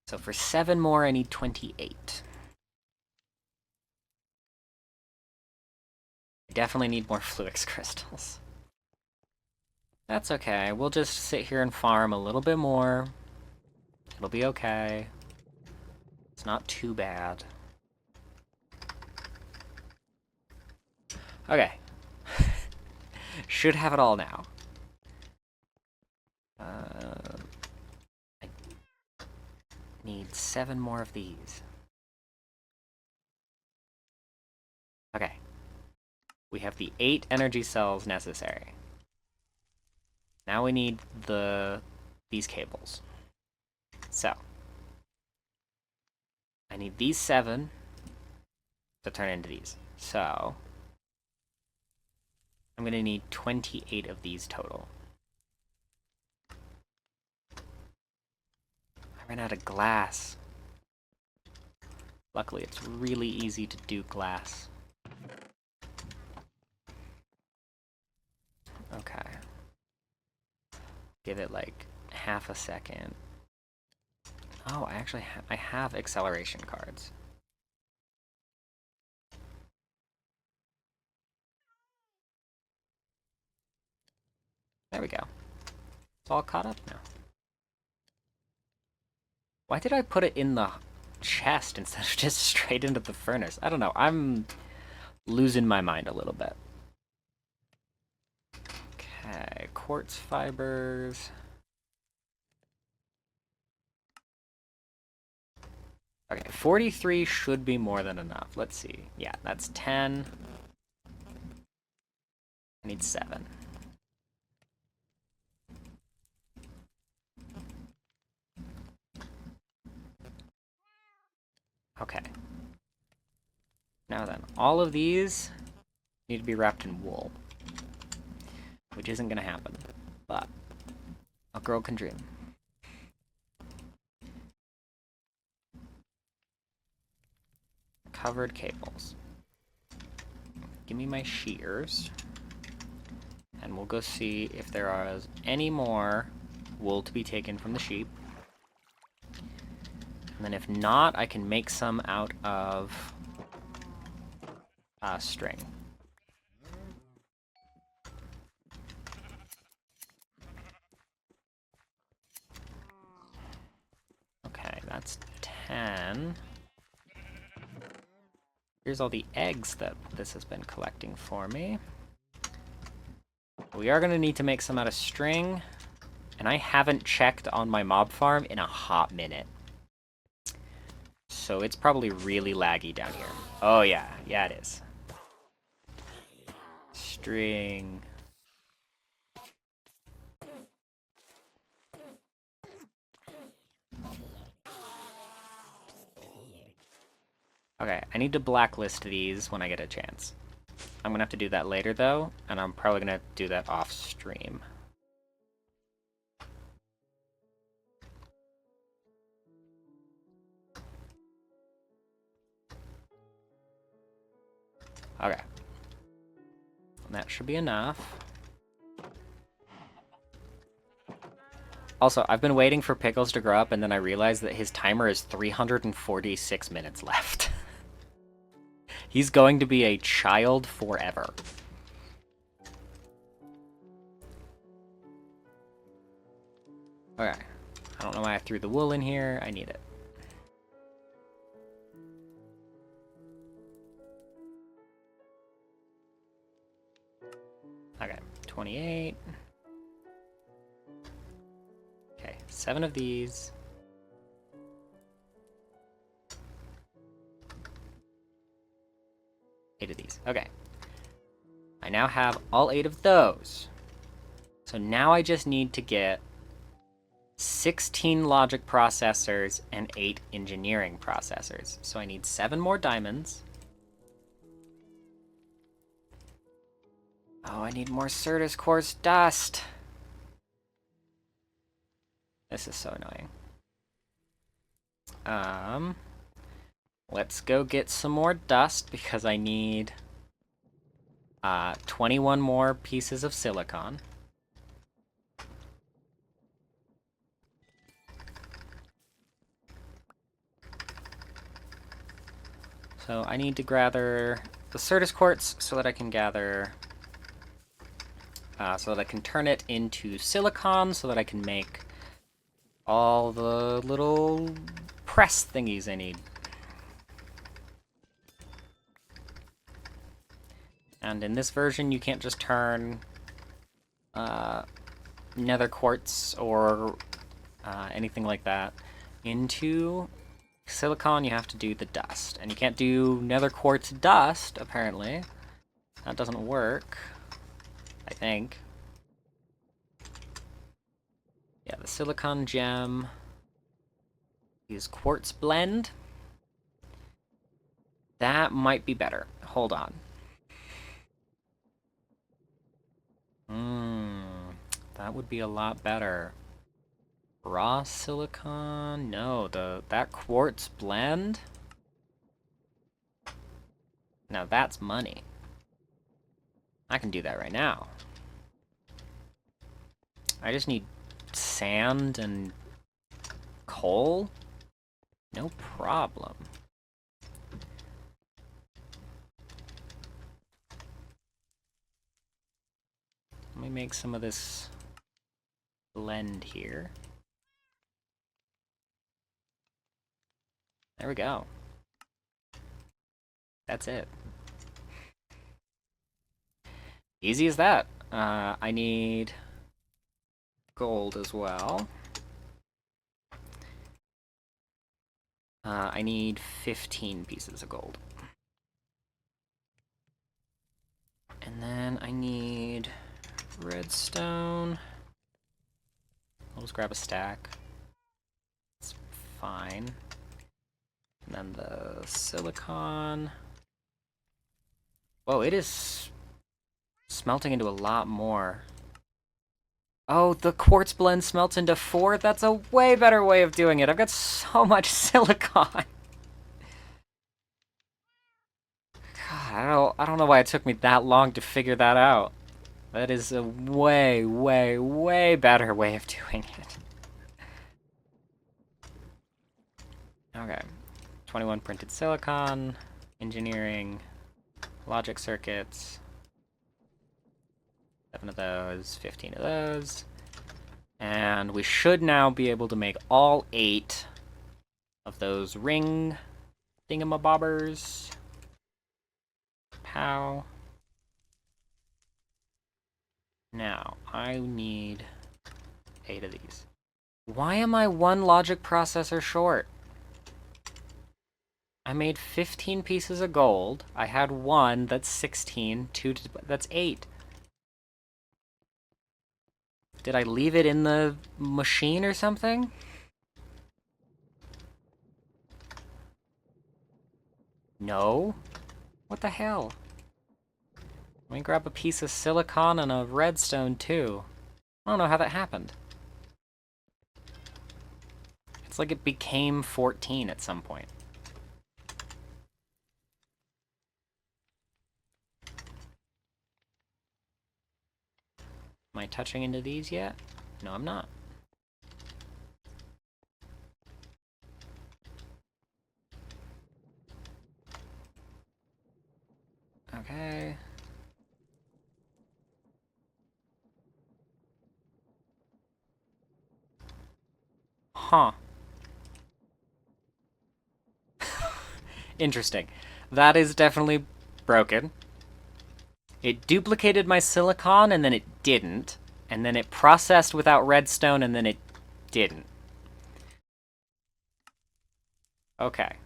So for 7 more, I need 28. I definitely need more Fluix crystals. That's okay. We'll just sit here and farm a little bit more. It'll be okay. It's not too bad. Okay. Should have it all now. I need 7 more of these. Okay. We have the 8 energy cells necessary. Now we need these cables. So, I need these 7 to turn into these. So, I'm going to need 28 of these total. I ran out of glass. Luckily, it's really easy to do glass. Okay. Give it like half a second. Oh, I actually I have acceleration cards. There we go. It's all caught up now. Why did I put it in the chest instead of just straight into the furnace? I don't know. I'm losing my mind a little bit. Okay, quartz fibers. Okay, 43 should be more than enough. Let's see. Yeah, that's 10. I need 7. Okay. Now then, all of these need to be wrapped in wool. Which isn't gonna happen. But a girl can dream. Covered cables. Give me my shears. And we'll go see if there are any more wool to be taken from the sheep. And then if not, I can make some out of string. Okay, that's 10. Here's all the eggs that this has been collecting for me. We are going to need to make some out of string, and I haven't checked on my mob farm in a hot minute. so it's probably really laggy down here. Oh yeah, yeah it is. String. Okay, I need to blacklist these when I get a chance. I'm gonna have to do that later though, and I'm probably gonna do that off stream. Okay. That should be enough. Also, I've been waiting for Pickles to grow up, and then I realized that his timer is 346 minutes left. He's going to be a child forever. Okay. I don't know why I threw the wool in here. I need it. Okay, 28. Okay, 7 of these. Eight of these. Okay. I now have all 8 of those. So now I just need to get 16 logic processors and 8 engineering processors. So I need 7 more diamonds. Oh, I need more Certus Quartz dust. This is so annoying. Let's go get some more dust because I need 21 more pieces of silicon. So I need to gather the Certus Quartz so that I can gather... so that I can turn it into silicon so that I can make all the little press thingies I need. And in this version, you can't just turn nether quartz or anything like that into silicon. You have to do the dust. And you can't do nether quartz dust, apparently. That doesn't work, I think. Yeah, the silicon gem is quartz blend. That might be better. Hold on. That would be a lot better. Raw silicon? No, that quartz blend? Now that's money. I can do that right now. I just need sand and coal? No problem. Let me make some of this blend here. There we go. That's it. Easy as that. I need gold as well. I need 15 pieces of gold. And then I need redstone. I'll just grab a stack. It's fine. And then the silicon. Whoa, it is smelting into a lot more. Oh, the quartz blend smelts into 4? That's a way better way of doing it. I've got so much silicon. God, I don't know why it took me that long to figure that out. That is a way, way, way better way of doing it. Okay. 21 printed silicon, engineering, logic circuits. 7 of those, 15 of those. And we should now be able to make all 8 of those ring thingamabobbers. Pow. Now, I need 8 of these. Why am I 1 logic processor short? I made 15 pieces of gold. I had one that's 16, that's 8. Did I leave it in the machine or something? No. What the hell? Let me grab a piece of silicon and a redstone too. I don't know how that happened. It's like it became 14 at some point. Am I touching into these yet? No, I'm not. Okay. Huh. Interesting. That is definitely broken. It duplicated my silicon and then it didn't. And then it processed without redstone and then it didn't. Okay.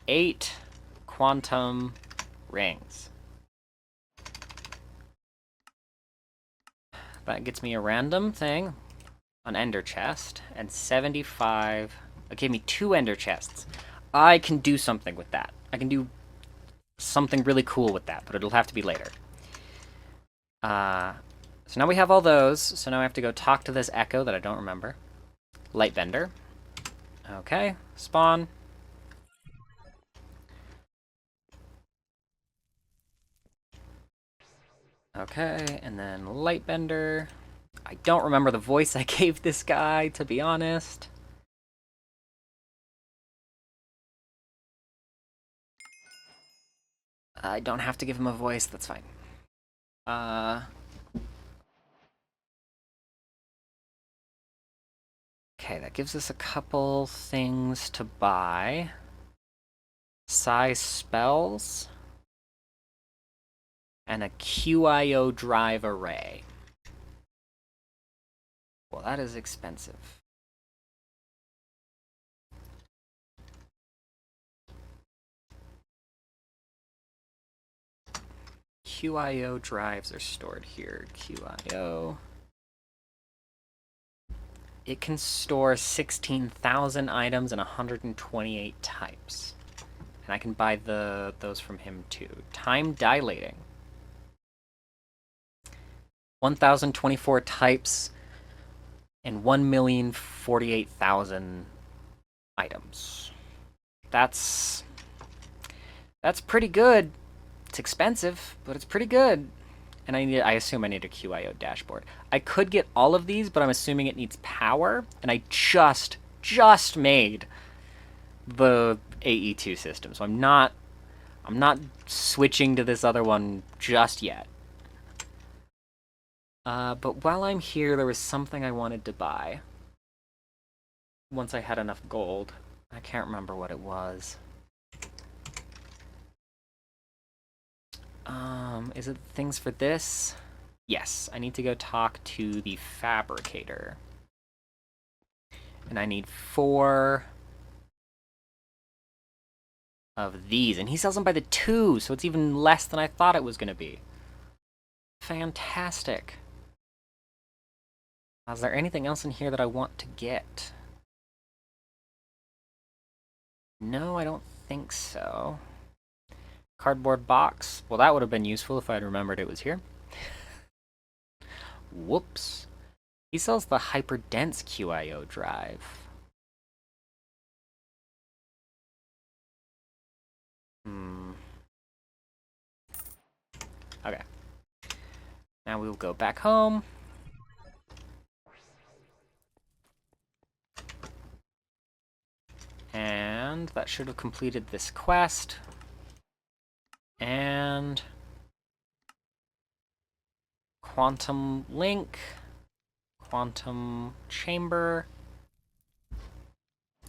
8 quantum rings. That gets me a random thing, an ender chest, and 75. It gave me 2 ender chests. I can do something with that. I can do something really cool with that, but it'll have to be later. So now we have all those, so now I have to go talk to this echo that I don't remember. Lightbender. Okay, spawn. Okay, and then Lightbender. I don't remember the voice I gave this guy, to be honest. I don't have to give him a voice, that's fine. Okay, that gives us a couple things to buy. Size spells. And a QIO drive array. Well, that is expensive. QIO drives are stored here. QIO. It can store 16,000 items and 128 types. And I can buy those from him too. Time dilating. 1,024 types and 1,048,000 items. That's pretty good. It's expensive, but it's pretty good. And I assume I need a QIO dashboard. I could get all of these, but I'm assuming it needs power, and I just made the AE2 system, so I'm not switching to this other one just yet. But while I'm here, there was something I wanted to buy. Once I had enough gold. I can't remember what it was. Is it things for this? Yes, I need to go talk to the fabricator. And I need 4 of these. And he sells them by the 2, so it's even less than I thought it was going to be. Fantastic. Is there anything else in here that I want to get? No, I don't think so. Cardboard box. Well, that would have been useful if I'd remembered it was here. Whoops. He sells the hyperdense QIO drive. Okay. Now we will go back home. And that should have completed this quest. And quantum link, quantum chamber,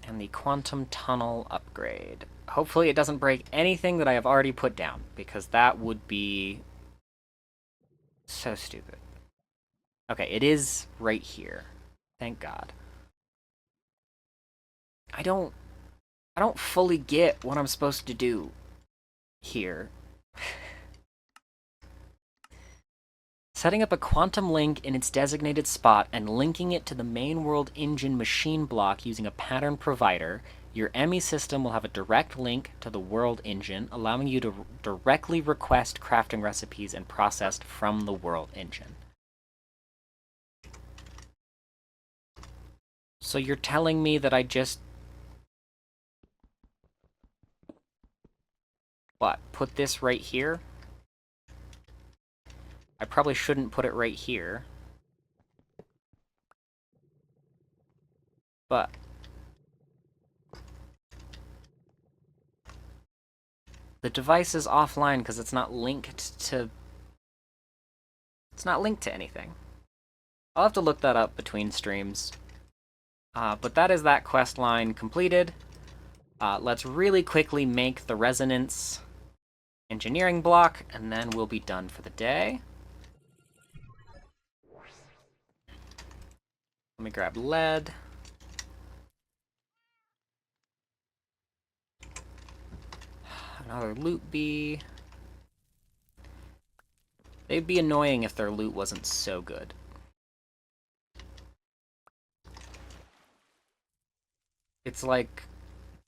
and the quantum tunnel upgrade. Hopefully it doesn't break anything that I have already put down, because that would be so stupid. Okay, it is right here. Thank God. I don't I don't fully get what I'm supposed to do here. Setting up a quantum link in its designated spot and linking it to the main world engine machine block using a pattern provider, your ME system will have a direct link to the world engine, allowing you to directly request crafting recipes and processed from the world engine. So you're telling me that I just... What? Put this right here? I probably shouldn't put it right here. But... the device is offline because it's not linked to... It's not linked to anything. I'll have to look that up between streams. But that is that quest line completed. Let's really quickly make the resonance engineering block, and then we'll be done for the day. Let me grab lead. Another loot bee. They'd be annoying if their loot wasn't so good. It's like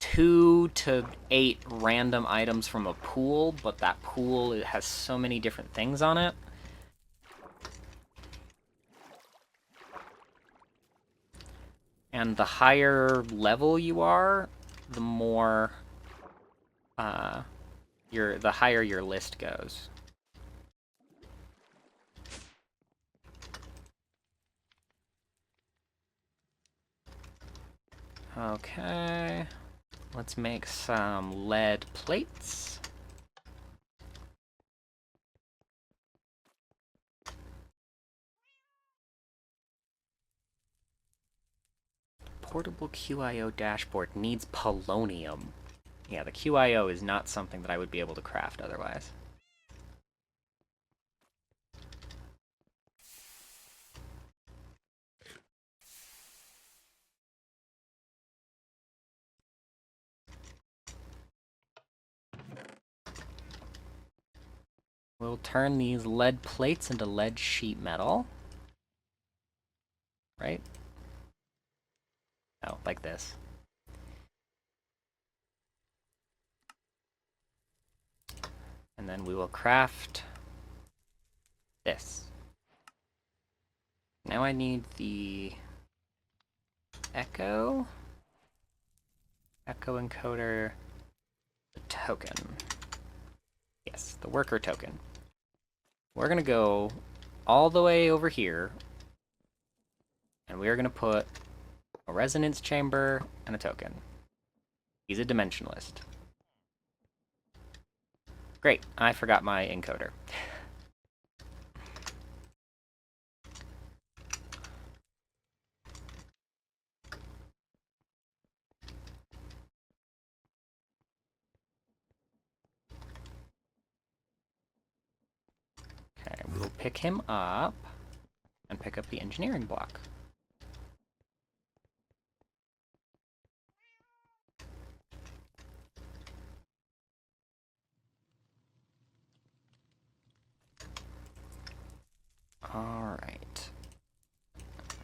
2 to 8 random items from a pool, but that pool, it has so many different things on it. And the higher level you are, the more, the higher your list goes. Okay, let's make some lead plates. Portable QIO dashboard needs polonium. Yeah, the QIO is not something that I would be able to craft otherwise. We'll turn these lead plates into lead sheet metal. Right? Oh, like this. And then we will craft this. Now I need the echo encoder, the token. Yes, the worker token. We're gonna go all the way over here, and we're gonna put a resonance chamber and a token. He's a dimensionalist. Great, I forgot my encoder. Okay, we'll pick him up and pick up the engineering block. Alright.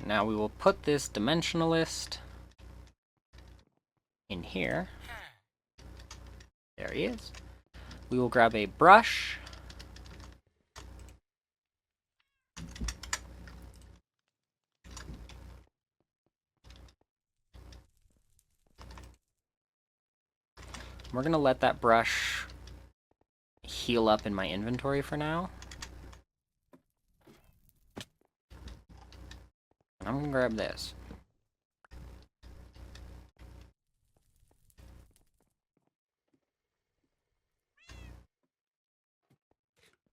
Now we will put this dimensionalist in here. There he is. We will grab a brush. We're gonna let that brush heal up in my inventory for now. And I'm gonna grab this.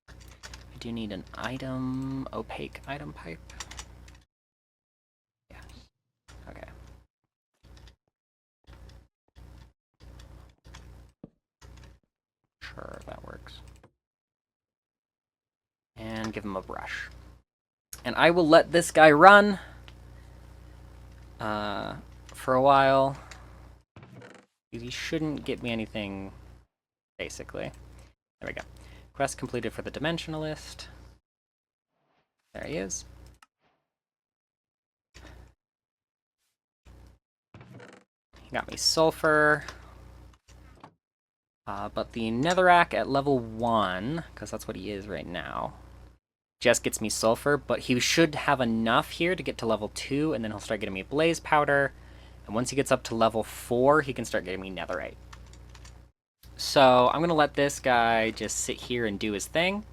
I do need an item, opaque item pipe. Yes. Okay. Sure, that works. And give him a brush. And I will let this guy run for a while. He shouldn't get me anything, basically. There we go. Quest completed for the Dimensionalist. There he is. He got me Sulfur. But the Netherrack at level 1, because that's what he is right now, just gets me Sulfur, but he should have enough here to get to level 2, and then he'll start getting me Blaze Powder. And once he gets up to level 4, he can start getting me Netherite. So I'm going to let this guy just sit here and do his thing.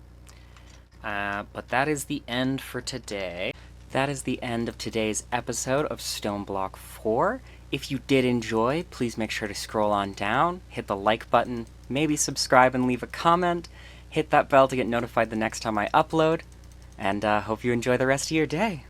But that is the end for today. That is the end of today's episode of Stoneblock 4. If you did enjoy, please make sure to scroll on down, hit the like button, maybe subscribe and leave a comment, hit that bell to get notified the next time I upload, and hope you enjoy the rest of your day.